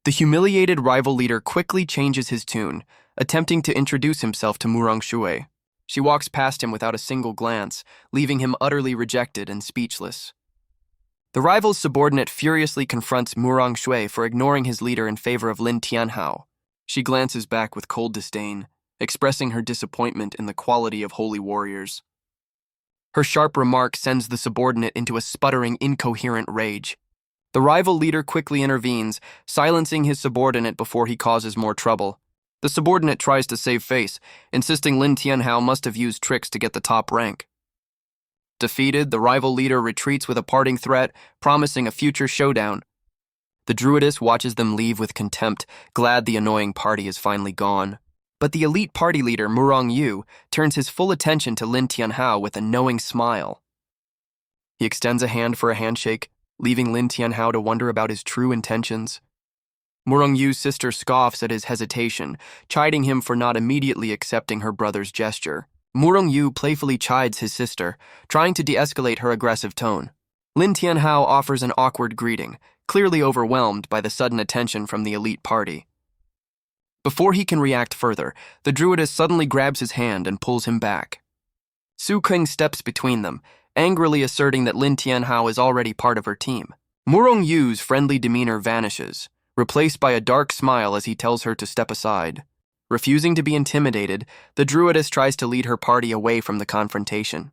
The humiliated rival leader quickly changes his tune, attempting to introduce himself to Murong Shui. She walks past him without a single glance, leaving him utterly rejected and speechless. The rival's subordinate furiously confronts Murong Shui for ignoring his leader in favor of Lin Tianhao. She glances back with cold disdain, expressing her disappointment in the quality of holy warriors. Her sharp remark sends the subordinate into a sputtering, incoherent rage. The rival leader quickly intervenes, silencing his subordinate before he causes more trouble. The subordinate tries to save face, insisting Lin Tianhao must have used tricks to get the top rank. Defeated, the rival leader retreats with a parting threat, promising a future showdown. The druidess watches them leave with contempt, glad the annoying party is finally gone. But the elite party leader, Murong Yu, turns his full attention to Lin Tianhao with a knowing smile. He extends a hand for a handshake, leaving Lin Tianhao to wonder about his true intentions. Murong Yu's sister scoffs at his hesitation, chiding him for not immediately accepting her brother's gesture. Murong Yu playfully chides his sister, trying to de-escalate her aggressive tone. Lin Tianhao offers an awkward greeting, clearly overwhelmed by the sudden attention from the elite party. Before he can react further, the druidess suddenly grabs his hand and pulls him back. Su Qing steps between them, angrily asserting that Lin Tianhao is already part of her team. Murong Yu's friendly demeanor vanishes, replaced by a dark smile as he tells her to step aside. Refusing to be intimidated, the druidess tries to lead her party away from the confrontation.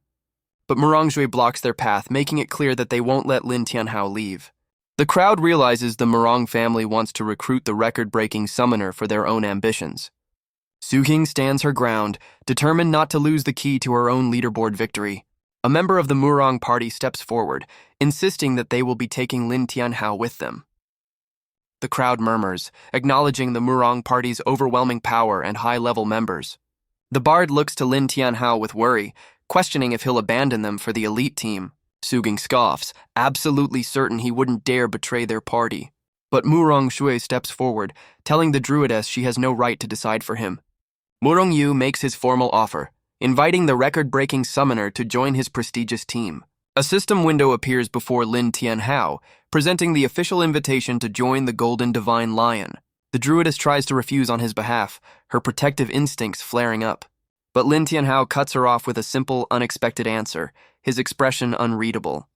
But Murong Shui blocks their path, making it clear that they won't let Lin Tianhao leave. The crowd realizes the Murong family wants to recruit the record-breaking summoner for their own ambitions. Su-king stands her ground, determined not to lose the key to her own leaderboard victory. A member of the Murong party steps forward, insisting that they will be taking Lin Tianhao with them. The crowd murmurs, acknowledging the Murong party's overwhelming power and high-level members. The bard looks to Lin Tianhao with worry, questioning if he'll abandon them for the elite team. Su-king scoffs, absolutely certain he wouldn't dare betray their party. But Murong Shui steps forward, telling the druidess she has no right to decide for him. Murong Yu makes his formal offer, inviting the record-breaking summoner to join his prestigious team. A system window appears before Lin Tianhao, presenting the official invitation to join the Golden Divine Lion. The druidess tries to refuse on his behalf, her protective instincts flaring up. But Lin Tianhao cuts her off with a simple, unexpected answer, his expression unreadable.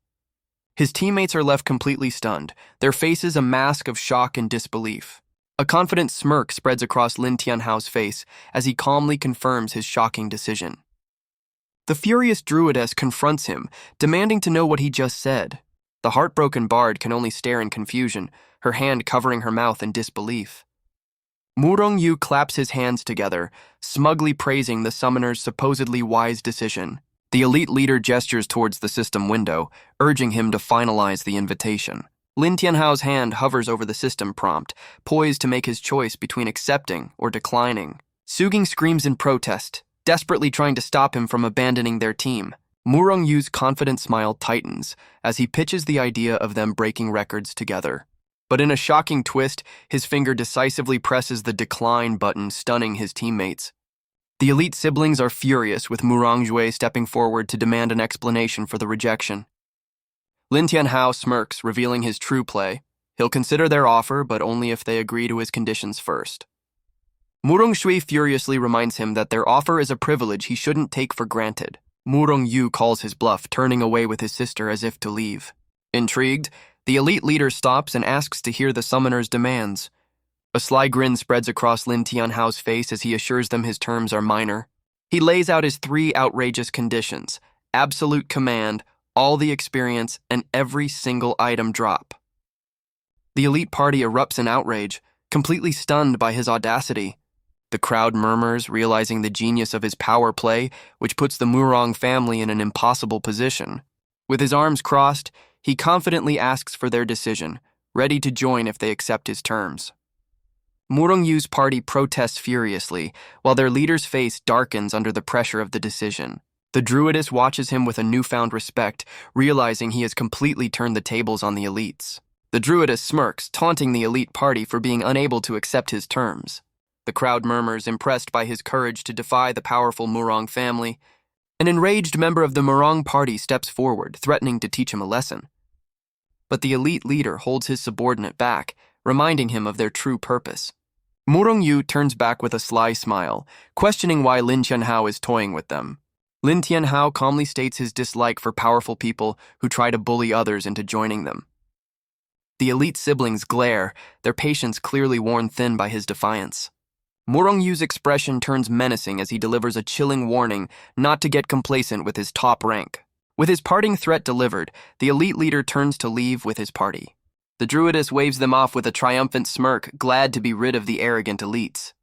His teammates are left completely stunned, their faces a mask of shock and disbelief. A confident smirk spreads across Lin Tianhao's face as he calmly confirms his shocking decision. The furious druidess confronts him, demanding to know what he just said. The heartbroken bard can only stare in confusion, her hand covering her mouth in disbelief. Murong Yu claps his hands together, smugly praising the summoner's supposedly wise decision. The elite leader gestures towards the system window, urging him to finalize the invitation. Lin Tianhao's hand hovers over the system prompt, poised to make his choice between accepting or declining. Su-king screams in protest, desperately trying to stop him from abandoning their team. Murong Yu's confident smile tightens as he pitches the idea of them breaking records together. But in a shocking twist, his finger decisively presses the decline button, stunning his teammates. The elite siblings are furious, with Murong Shui stepping forward to demand an explanation for the rejection. Lin Tianhao smirks, revealing his true play. He'll consider their offer, but only if they agree to his conditions first. Murong Shui furiously reminds him that their offer is a privilege he shouldn't take for granted. Murong Yu calls his bluff, turning away with his sister as if to leave. Intrigued, the elite leader stops and asks to hear the summoner's demands. A sly grin spreads across Lin Tianhao's face as he assures them his terms are minor. He lays out his 3 outrageous conditions: absolute command, all the experience, and every single item drop. The elite party erupts in outrage, completely stunned by his audacity. The crowd murmurs, realizing the genius of his power play, which puts the Murong family in an impossible position. With his arms crossed, he confidently asks for their decision, ready to join if they accept his terms. Murong Yu's party protests furiously, while their leader's face darkens under the pressure of the decision. The druidess watches him with a newfound respect, realizing he has completely turned the tables on the elites. The druidess smirks, taunting the elite party for being unable to accept his terms. The crowd murmurs, impressed by his courage to defy the powerful Murong family. An enraged member of the Murong party steps forward, threatening to teach him a lesson. But the elite leader holds his subordinate back, reminding him of their true purpose. Murong Yu turns back with a sly smile, questioning why Lin Tianhao is toying with them. Lin Tianhao calmly states his dislike for powerful people who try to bully others into joining them. The elite siblings glare, their patience clearly worn thin by his defiance. Murong Yu's expression turns menacing as he delivers a chilling warning not to get complacent with his top rank. With his parting threat delivered, the elite leader turns to leave with his party. The druidess waves them off with a triumphant smirk, glad to be rid of the arrogant elites.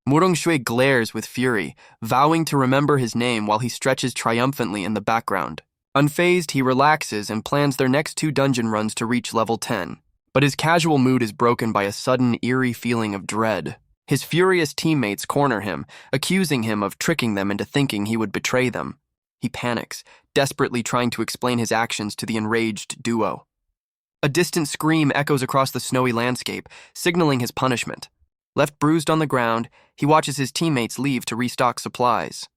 Murong Shui glares with fury, vowing to remember his name while he stretches triumphantly in the background. Unfazed, he relaxes and plans their next 2 dungeon runs to reach level 10. But his casual mood is broken by a sudden, eerie feeling of dread. His furious teammates corner him, accusing him of tricking them into thinking he would betray them. He panics, desperately trying to explain his actions to the enraged duo. A distant scream echoes across the snowy landscape, signaling his punishment. Left bruised on the ground, he watches his teammates leave to restock supplies.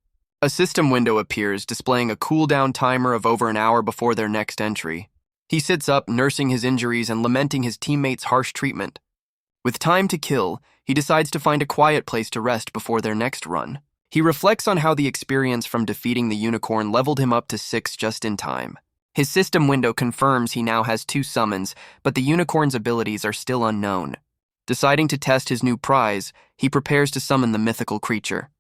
A system window appears, displaying a cooldown timer of over an hour before their next entry. He sits up, nursing his injuries and lamenting his teammates' harsh treatment. With time to kill, he decides to find a quiet place to rest before their next run. He reflects on how the experience from defeating the unicorn leveled him up to 6 just in time. His system window confirms he now has 2 summons, but the unicorn's abilities are still unknown. Deciding to test his new prize, he prepares to summon the mythical creature.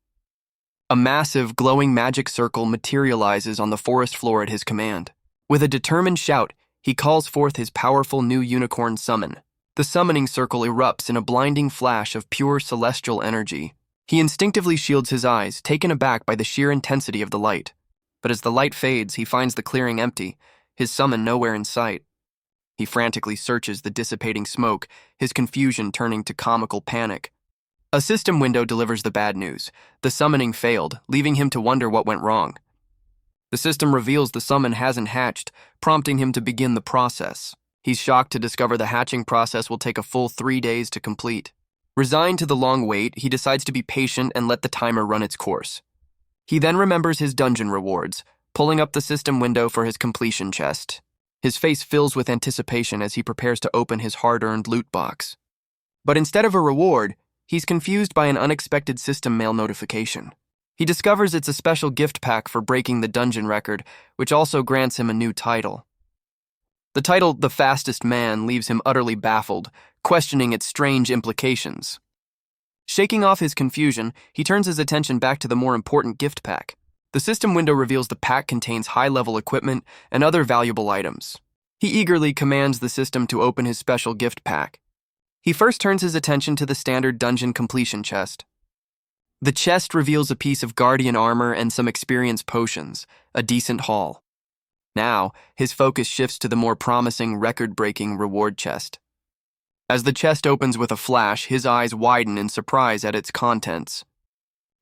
A massive, glowing magic circle materializes on the forest floor at his command. With a determined shout, He calls forth his powerful new unicorn summon. The summoning circle erupts in a blinding flash of pure celestial energy. He instinctively shields his eyes, taken aback by the sheer intensity of the light. But as the light fades, he finds the clearing empty, his summon nowhere in sight. He frantically searches the dissipating smoke, his confusion turning to comical panic. A system window delivers the bad news. The summoning failed, leaving him to wonder what went wrong. The system reveals the summon hasn't hatched, prompting him to begin the process. He's shocked to discover the hatching process will take a full 3 days to complete. Resigned to the long wait, he decides to be patient and let the timer run its course. He then remembers his dungeon rewards, pulling up the system window for his completion chest. His face fills with anticipation as he prepares to open his hard-earned loot box. But instead of a reward, he's confused by an unexpected system mail notification. He discovers it's a special gift pack for breaking the dungeon record, which also grants him a new title. The title, The Fastest Man, leaves him utterly baffled, questioning its strange implications. Shaking off his confusion, he turns his attention back to the more important gift pack. The system window reveals the pack contains high-level equipment and other valuable items. He eagerly commands the system to open his special gift pack. He first turns his attention to the standard dungeon completion chest. The chest reveals a piece of guardian armor and some experience potions, a decent haul. Now, his focus shifts to the more promising record-breaking reward chest. As the chest opens with a flash, his eyes widen in surprise at its contents.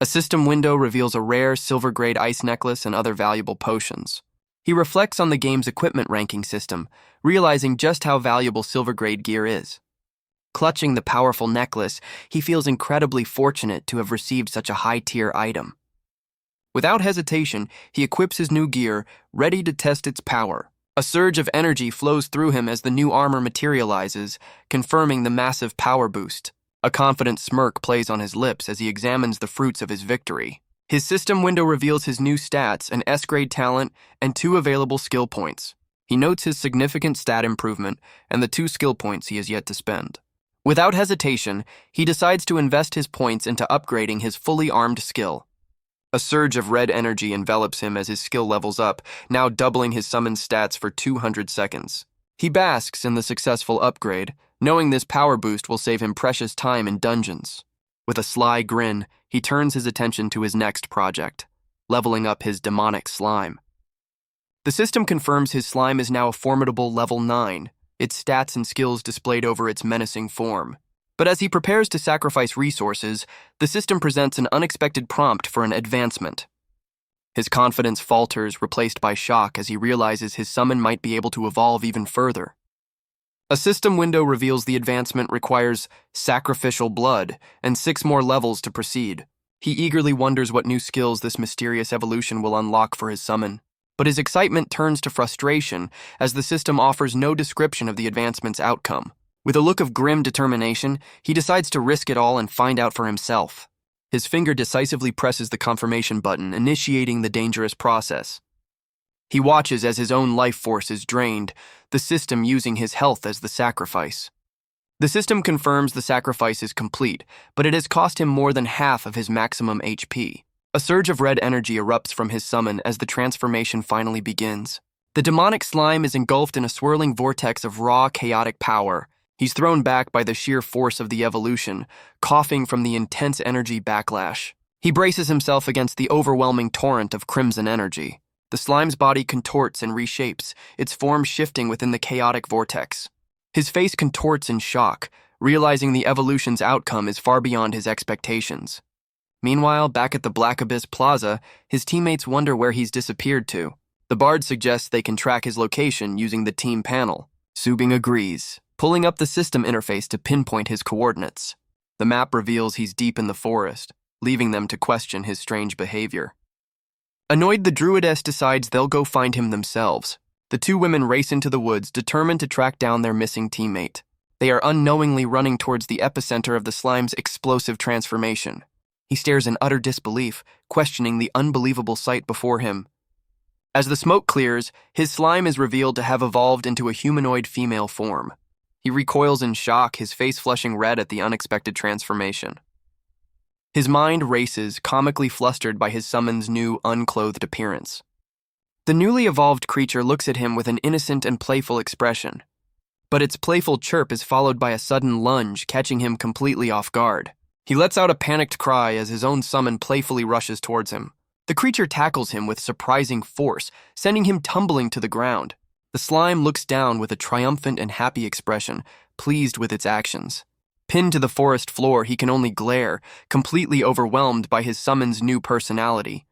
A system window reveals a rare silver-grade ice necklace and other valuable potions. He reflects on the game's equipment ranking system, realizing just how valuable silver-grade gear is. Clutching the powerful necklace, he feels incredibly fortunate to have received such a high-tier item. Without hesitation, he equips his new gear, ready to test its power. A surge of energy flows through him as the new armor materializes, confirming the massive power boost. A confident smirk plays on his lips as he examines the fruits of his victory. His system window reveals his new stats, an S-grade talent, and 2 available skill points. He notes his significant stat improvement and the 2 skill points he has yet to spend. Without hesitation, he decides to invest his points into upgrading his fully armed skill. A surge of red energy envelops him as his skill levels up, now doubling his summon stats for 200 seconds. He basks in the successful upgrade, knowing this power boost will save him precious time in dungeons. With a sly grin, he turns his attention to his next project, leveling up his demonic slime. The system confirms his slime is now a formidable level 9, its stats and skills displayed over its menacing form. But as he prepares to sacrifice resources, the system presents an unexpected prompt for an advancement. His confidence falters, replaced by shock as he realizes his summon might be able to evolve even further. A system window reveals the advancement requires sacrificial blood and 6 more levels to proceed. He eagerly wonders what new skills this mysterious evolution will unlock for his summon. But his excitement turns to frustration as the system offers no description of the advancement's outcome. With a look of grim determination, he decides to risk it all and find out for himself. His finger decisively presses the confirmation button, initiating the dangerous process. He watches as his own life force is drained, the system using his health as the sacrifice. The system confirms the sacrifice is complete, but it has cost him more than half of his maximum HP. A surge of red energy erupts from his summon as the transformation finally begins. The demonic slime is engulfed in a swirling vortex of raw, chaotic power. He's thrown back by the sheer force of the evolution, coughing from the intense energy backlash. He braces himself against the overwhelming torrent of crimson energy. The slime's body contorts and reshapes, its form shifting within the chaotic vortex. His face contorts in shock, realizing the evolution's outcome is far beyond his expectations. Meanwhile, back at the Black Abyss Plaza, his teammates wonder where he's disappeared to. The bard suggests they can track his location using the team panel. Subing agrees, pulling up the system interface to pinpoint his coordinates. The map reveals he's deep in the forest, leaving them to question his strange behavior. Annoyed, the druidess decides they'll go find him themselves. The 2 women race into the woods, determined to track down their missing teammate. They are unknowingly running towards the epicenter of the slime's explosive transformation. He stares in utter disbelief, questioning the unbelievable sight before him. As the smoke clears, his slime is revealed to have evolved into a humanoid female form. He recoils in shock, his face flushing red at the unexpected transformation. His mind races, comically flustered by his summon's new, unclothed appearance. The newly evolved creature looks at him with an innocent and playful expression. But its playful chirp is followed by a sudden lunge, catching him completely off guard. He lets out a panicked cry as his own summon playfully rushes towards him. The creature tackles him with surprising force, sending him tumbling to the ground. The slime looks down with a triumphant and happy expression, pleased with its actions. Pinned to the forest floor, he can only glare, completely overwhelmed by his summon's new personality.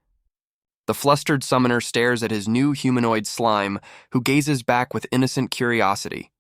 The flustered summoner stares at his new humanoid slime, who gazes back with innocent curiosity.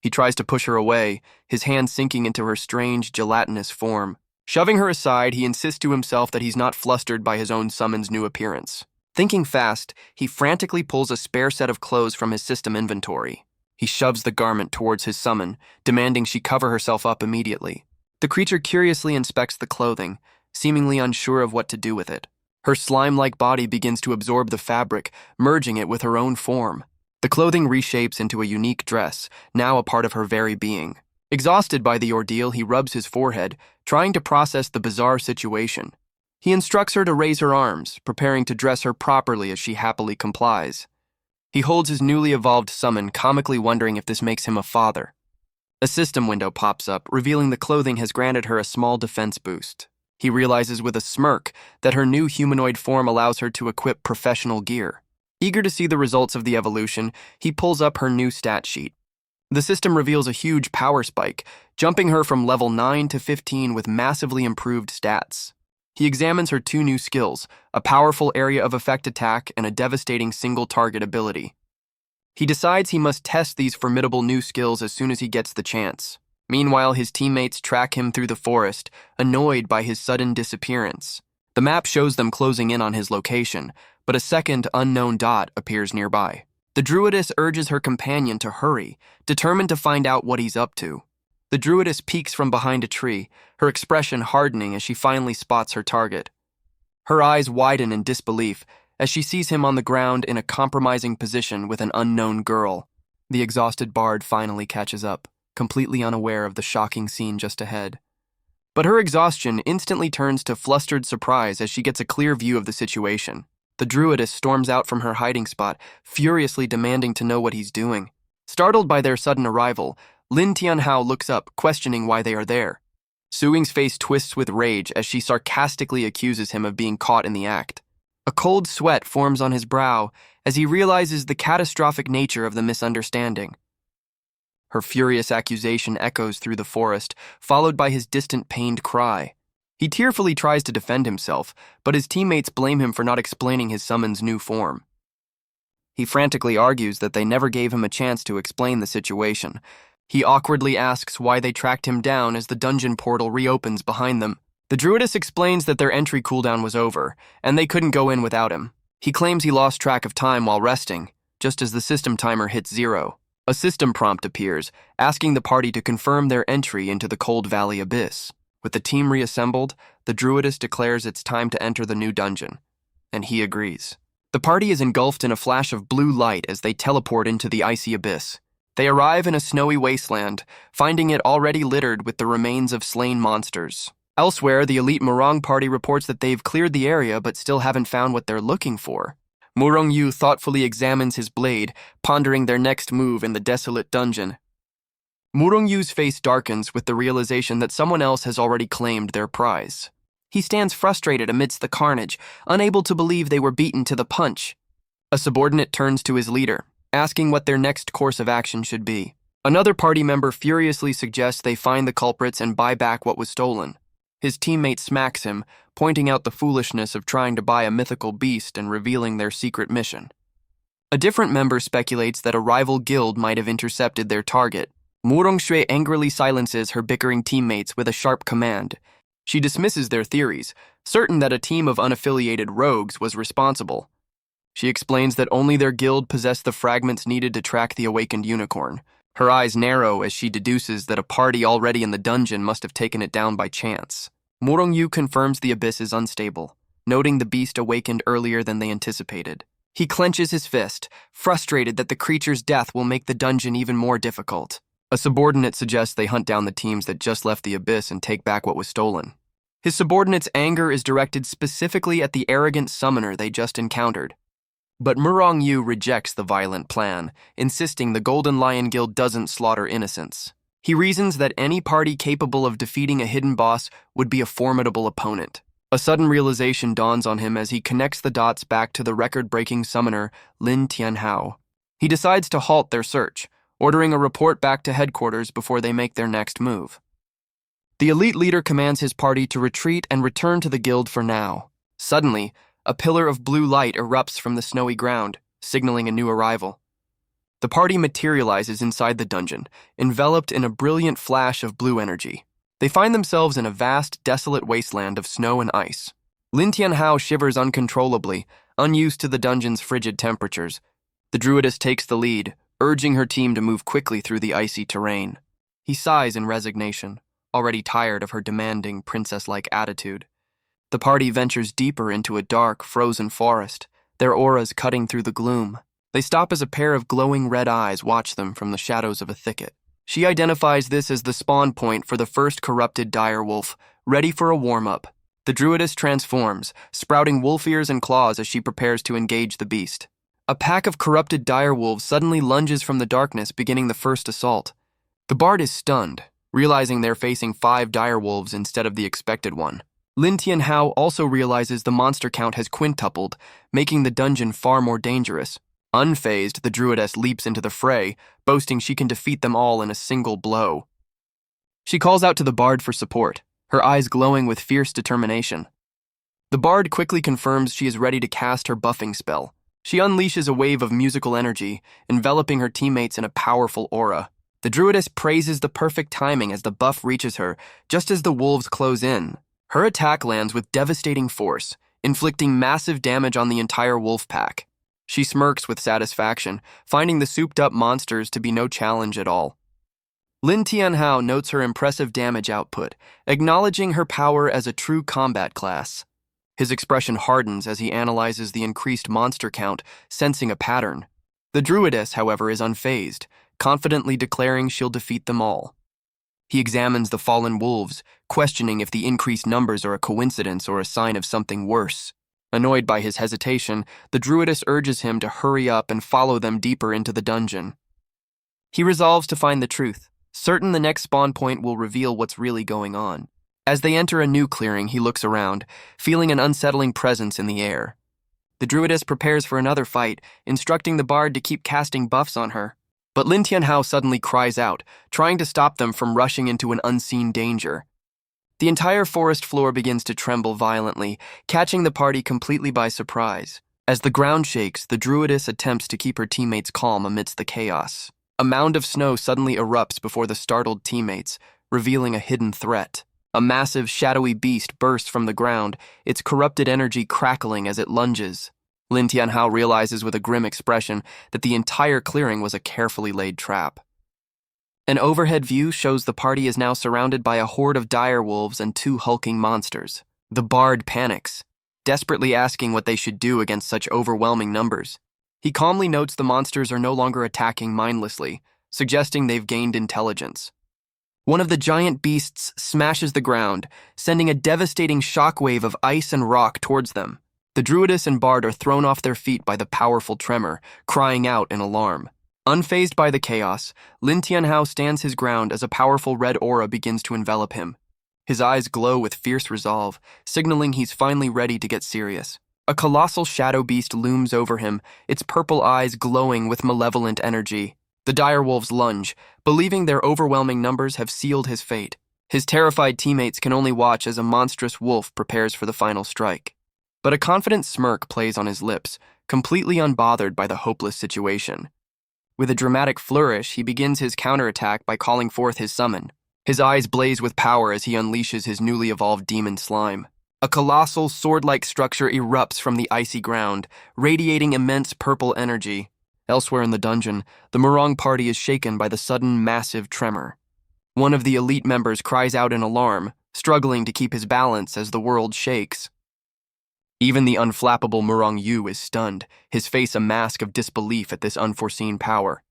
He tries to push her away, his hand sinking into her strange, gelatinous form. Shoving her aside, he insists to himself that he's not flustered by his own summon's new appearance. Thinking fast, he frantically pulls a spare set of clothes from his system inventory. He shoves the garment towards his summon, demanding she cover herself up immediately. The creature curiously inspects the clothing, seemingly unsure of what to do with it. Her slime-like body begins to absorb the fabric, merging it with her own form. The clothing reshapes into a unique dress, now a part of her very being. Exhausted by the ordeal, he rubs his forehead, trying to process the bizarre situation. He instructs her to raise her arms, preparing to dress her properly as she happily complies. He holds his newly evolved summon, comically wondering if this makes him a father. A system window pops up, revealing the clothing has granted her a small defense boost. He realizes with a smirk that her new humanoid form allows her to equip professional gear. Eager to see the results of the evolution, he pulls up her new stat sheet. The system reveals a huge power spike, jumping her from level 9 to 15 with massively improved stats. He examines her two new skills, a powerful area of effect attack and a devastating single-target ability. He decides he must test these formidable new skills as soon as he gets the chance. Meanwhile, his teammates track him through the forest, annoyed by his sudden disappearance. The map shows them closing in on his location, but a second unknown dot appears nearby. The druidess urges her companion to hurry, determined to find out what he's up to. The druidess peeks from behind a tree, her expression hardening as she finally spots her target. Her eyes widen in disbelief as she sees him on the ground in a compromising position with an unknown girl. The exhausted bard finally catches up, completely unaware of the shocking scene just ahead. But her exhaustion instantly turns to flustered surprise as she gets a clear view of the situation. The druidess storms out from her hiding spot, furiously demanding to know what he's doing. Startled by their sudden arrival, Lin Tianhao looks up, questioning why they are there. Suing's face twists with rage as she sarcastically accuses him of being caught in the act. A cold sweat forms on his brow as he realizes the catastrophic nature of the misunderstanding. Her furious accusation echoes through the forest, followed by his distant pained cry. He tearfully tries to defend himself, but his teammates blame him for not explaining his summon's new form. He frantically argues that they never gave him a chance to explain the situation. He awkwardly asks why they tracked him down as the dungeon portal reopens behind them. The druidess explains that their entry cooldown was over, and they couldn't go in without him. He claims he lost track of time while resting, just as the system timer hits 0. A system prompt appears, asking the party to confirm their entry into the Cold Valley Abyss. With the team reassembled, the druidess declares it's time to enter the new dungeon, and he agrees. The party is engulfed in a flash of blue light as they teleport into the icy abyss. They arrive in a snowy wasteland, finding it already littered with the remains of slain monsters. Elsewhere, the elite Murong party reports that they've cleared the area but still haven't found what they're looking for. Murong Yu thoughtfully examines his blade, pondering their next move in the desolate dungeon. Murong Yu's face darkens with the realization that someone else has already claimed their prize. He stands frustrated amidst the carnage, unable to believe they were beaten to the punch. A subordinate turns to his leader, asking what their next course of action should be. Another party member furiously suggests they find the culprits and buy back what was stolen. His teammate smacks him, pointing out the foolishness of trying to buy a mythical beast and revealing their secret mission. A different member speculates that a rival guild might have intercepted their target. Murong Shui angrily silences her bickering teammates with a sharp command. She dismisses their theories, certain that a team of unaffiliated rogues was responsible. She explains that only their guild possessed the fragments needed to track the awakened unicorn. Her eyes narrow as she deduces that a party already in the dungeon must have taken it down by chance. Murong Yu confirms the abyss is unstable, noting the beast awakened earlier than they anticipated. He clenches his fist, frustrated that the creature's death will make the dungeon even more difficult. A subordinate suggests they hunt down the teams that just left the abyss and take back what was stolen. His subordinate's anger is directed specifically at the arrogant summoner they just encountered. But Murong Yu rejects the violent plan, insisting the Golden Lion Guild doesn't slaughter innocents. He reasons that any party capable of defeating a hidden boss would be a formidable opponent. A sudden realization dawns on him as he connects the dots back to the record-breaking summoner Lin Tianhao. He decides to halt their search, ordering a report back to headquarters before they make their next move. The elite leader commands his party to retreat and return to the guild for now. Suddenly, a pillar of blue light erupts from the snowy ground, signaling a new arrival. The party materializes inside the dungeon, enveloped in a brilliant flash of blue energy. They find themselves in a vast, desolate wasteland of snow and ice. Lin Tianhao shivers uncontrollably, unused to the dungeon's frigid temperatures. The druidess takes the lead, urging her team to move quickly through the icy terrain. He sighs in resignation, already tired of her demanding, princess-like attitude. The party ventures deeper into a dark, frozen forest, their auras cutting through the gloom. They stop as a pair of glowing red eyes watch them from the shadows of a thicket. She identifies this as the spawn point for the first corrupted direwolf, ready for a warm-up. The druidess transforms, sprouting wolf ears and claws as she prepares to engage the beast. A pack of corrupted direwolves suddenly lunges from the darkness, beginning the first assault. The bard is stunned, realizing they're facing 5 direwolves instead of the expected one. Lin Tianhao also realizes the monster count has quintupled, making the dungeon far more dangerous. Unfazed, the druidess leaps into the fray, boasting she can defeat them all in a single blow. She calls out to the bard for support, her eyes glowing with fierce determination. The bard quickly confirms she is ready to cast her buffing spell. She unleashes a wave of musical energy, enveloping her teammates in a powerful aura. The druidess praises the perfect timing as the buff reaches her, just as the wolves close in. Her attack lands with devastating force, inflicting massive damage on the entire wolf pack. She smirks with satisfaction, finding the souped-up monsters to be no challenge at all. Lin Tianhao notes her impressive damage output, acknowledging her power as a true combat class. His expression hardens as he analyzes the increased monster count, sensing a pattern. The druidess, however, is unfazed, confidently declaring she'll defeat them all. He examines the fallen wolves, questioning if the increased numbers are a coincidence or a sign of something worse. Annoyed by his hesitation, the druidess urges him to hurry up and follow them deeper into the dungeon. He resolves to find the truth, certain the next spawn point will reveal what's really going on. As they enter a new clearing, he looks around, feeling an unsettling presence in the air. The druidess prepares for another fight, instructing the bard to keep casting buffs on her. But Lin Tianhao suddenly cries out, trying to stop them from rushing into an unseen danger. The entire forest floor begins to tremble violently, catching the party completely by surprise. As the ground shakes, the druidess attempts to keep her teammates calm amidst the chaos. A mound of snow suddenly erupts before the startled teammates, revealing a hidden threat. A massive, shadowy beast bursts from the ground, its corrupted energy crackling as it lunges. Lin Tianhao realizes with a grim expression that the entire clearing was a carefully laid trap. An overhead view shows the party is now surrounded by a horde of direwolves and 2 hulking monsters. The bard panics, desperately asking what they should do against such overwhelming numbers. He calmly notes the monsters are no longer attacking mindlessly, suggesting they've gained intelligence. One of the giant beasts smashes the ground, sending a devastating shockwave of ice and rock towards them. The druidess and bard are thrown off their feet by the powerful tremor, crying out in alarm. Unfazed by the chaos, Lin Tianhao stands his ground as a powerful red aura begins to envelop him. His eyes glow with fierce resolve, signaling he's finally ready to get serious. A colossal shadow beast looms over him, its purple eyes glowing with malevolent energy. The direwolves lunge, believing their overwhelming numbers have sealed his fate. His terrified teammates can only watch as a monstrous wolf prepares for the final strike. But a confident smirk plays on his lips, completely unbothered by the hopeless situation. With a dramatic flourish, he begins his counterattack by calling forth his summon. His eyes blaze with power as he unleashes his newly evolved demon slime. A colossal, sword-like structure erupts from the icy ground, radiating immense purple energy. Elsewhere in the dungeon, the Murong party is shaken by the sudden, massive tremor. One of the elite members cries out in alarm, struggling to keep his balance as the world shakes. Even the unflappable Murong Yu is stunned, his face a mask of disbelief at this unforeseen power.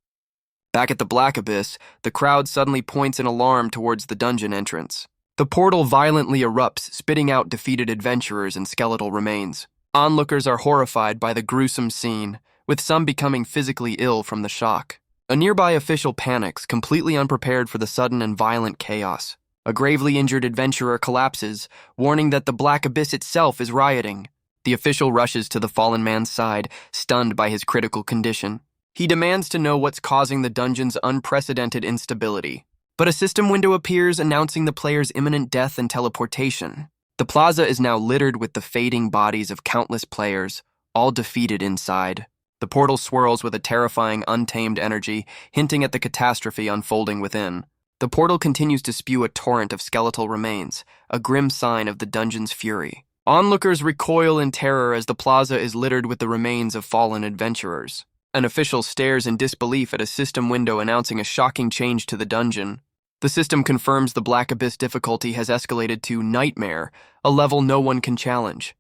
Back at the Black Abyss, the crowd suddenly points in alarm towards the dungeon entrance. The portal violently erupts, spitting out defeated adventurers and skeletal remains. Onlookers are horrified by the gruesome scene, with some becoming physically ill from the shock. A nearby official panics, completely unprepared for the sudden and violent chaos. A gravely injured adventurer collapses, warning that the Black Abyss itself is rioting. The official rushes to the fallen man's side, stunned by his critical condition. He demands to know what's causing the dungeon's unprecedented instability. But a system window appears, announcing the player's imminent death and teleportation. The plaza is now littered with the fading bodies of countless players, all defeated inside. The portal swirls with a terrifying, untamed energy, hinting at the catastrophe unfolding within. The portal continues to spew a torrent of skeletal remains, a grim sign of the dungeon's fury. Onlookers recoil in terror as the plaza is littered with the remains of fallen adventurers. An official stares in disbelief at a system window announcing a shocking change to the dungeon. The system confirms the Black Abyss difficulty has escalated to Nightmare, a level no one can challenge.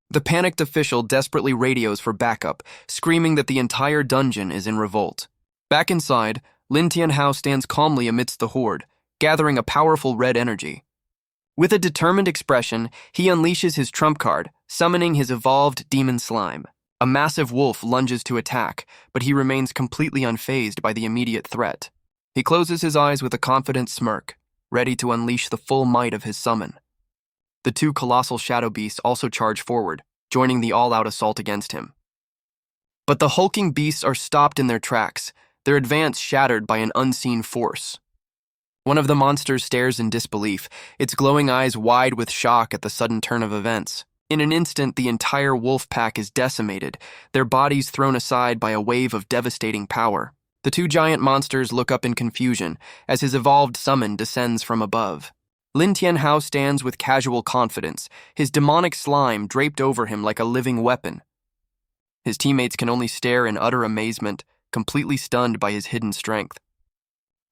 The panicked official desperately radios for backup, screaming that the entire dungeon is in revolt. Back inside, Lin Tianhao stands calmly amidst the horde, gathering a powerful red energy. With a determined expression, he unleashes his trump card, summoning his evolved demon slime. A massive wolf lunges to attack, but he remains completely unfazed by the immediate threat. He closes his eyes with a confident smirk, ready to unleash the full might of his summon. The two colossal shadow beasts also charge forward, joining the all-out assault against him. But the hulking beasts are stopped in their tracks, their advance shattered by an unseen force. One of the monsters stares in disbelief, its glowing eyes wide with shock at the sudden turn of events. In an instant, the entire wolf pack is decimated, their bodies thrown aside by a wave of devastating power. The two giant monsters look up in confusion as his evolved summon descends from above. Lin Tianhao stands with casual confidence, his demonic slime draped over him like a living weapon. His teammates can only stare in utter amazement, completely stunned by his hidden strength.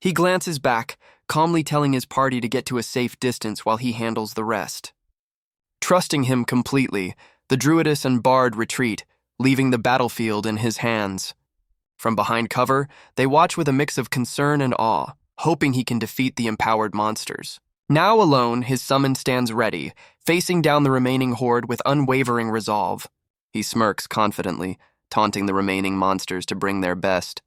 He glances back, calmly telling his party to get to a safe distance while he handles the rest. Trusting him completely, the Druidess and Bard retreat, leaving the battlefield in his hands. From behind cover, they watch with a mix of concern and awe, hoping he can defeat the empowered monsters. Now alone, his summon stands ready, facing down the remaining horde with unwavering resolve. He smirks confidently, taunting the remaining monsters to bring their best.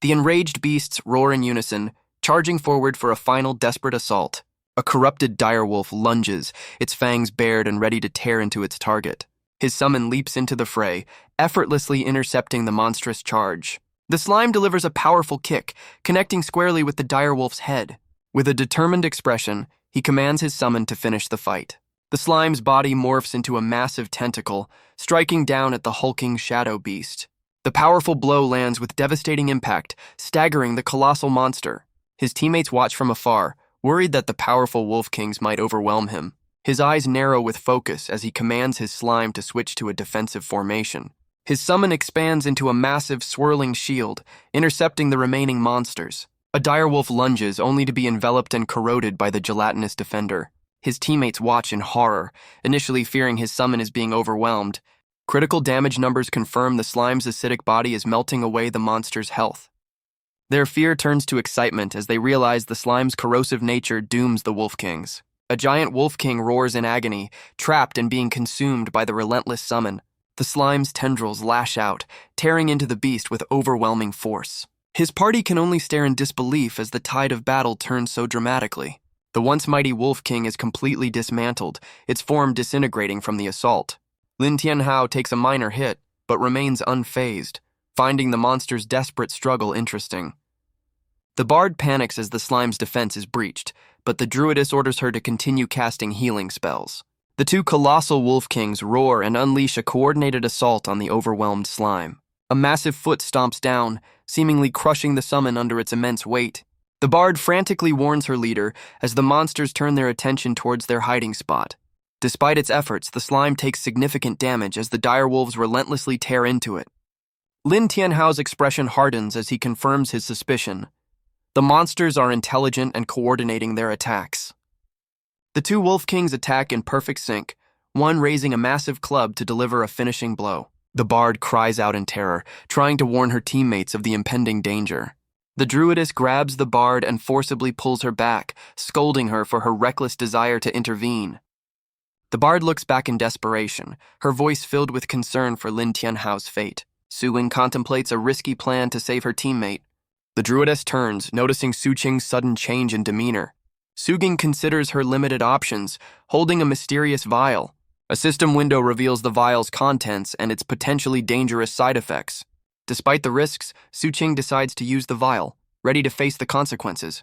The enraged beasts roar in unison, charging forward for a final desperate assault. A corrupted direwolf lunges, its fangs bared and ready to tear into its target. His summon leaps into the fray, effortlessly intercepting the monstrous charge. The slime delivers a powerful kick, connecting squarely with the direwolf's head. With a determined expression, he commands his summon to finish the fight. The slime's body morphs into a massive tentacle, striking down at the hulking shadow beast. The powerful blow lands with devastating impact, staggering the colossal monster. His teammates watch from afar, worried that the powerful wolf kings might overwhelm him. His eyes narrow with focus as he commands his slime to switch to a defensive formation. His summon expands into a massive swirling shield, intercepting the remaining monsters. A direwolf lunges, only to be enveloped and corroded by the gelatinous defender. His teammates watch in horror, initially fearing his summon is being overwhelmed. Critical damage numbers confirm the slime's acidic body is melting away the monster's health. Their fear turns to excitement as they realize the slime's corrosive nature dooms the Wolf Kings. A giant Wolf King roars in agony, trapped and being consumed by the relentless summon. The slime's tendrils lash out, tearing into the beast with overwhelming force. His party can only stare in disbelief as the tide of battle turns so dramatically. The once mighty Wolf King is completely dismantled, its form disintegrating from the assault. Lin Tianhao takes a minor hit, but remains unfazed, finding the monster's desperate struggle interesting. The Bard panics as the slime's defense is breached, but the Druidess orders her to continue casting healing spells. The two colossal Wolf Kings roar and unleash a coordinated assault on the overwhelmed slime. A massive foot stomps down, seemingly crushing the summon under its immense weight. The Bard frantically warns her leader as the monsters turn their attention towards their hiding spot. Despite its efforts, the slime takes significant damage as the direwolves relentlessly tear into it. Lin Tianhao's expression hardens as he confirms his suspicion. The monsters are intelligent and coordinating their attacks. The two Wolf Kings attack in perfect sync, one raising a massive club to deliver a finishing blow. The Bard cries out in terror, trying to warn her teammates of the impending danger. The Druidess grabs the Bard and forcibly pulls her back, scolding her for her reckless desire to intervene. The bard looks back in desperation, her voice filled with concern for Lin Tianhao's fate. Su-Ying contemplates a risky plan to save her teammate. The druidess turns, noticing Su-Qing's sudden change in demeanor. Su-Ying considers her limited options, holding a mysterious vial. A system window reveals the vial's contents and its potentially dangerous side effects. Despite the risks, Su-Qing decides to use the vial, ready to face the consequences.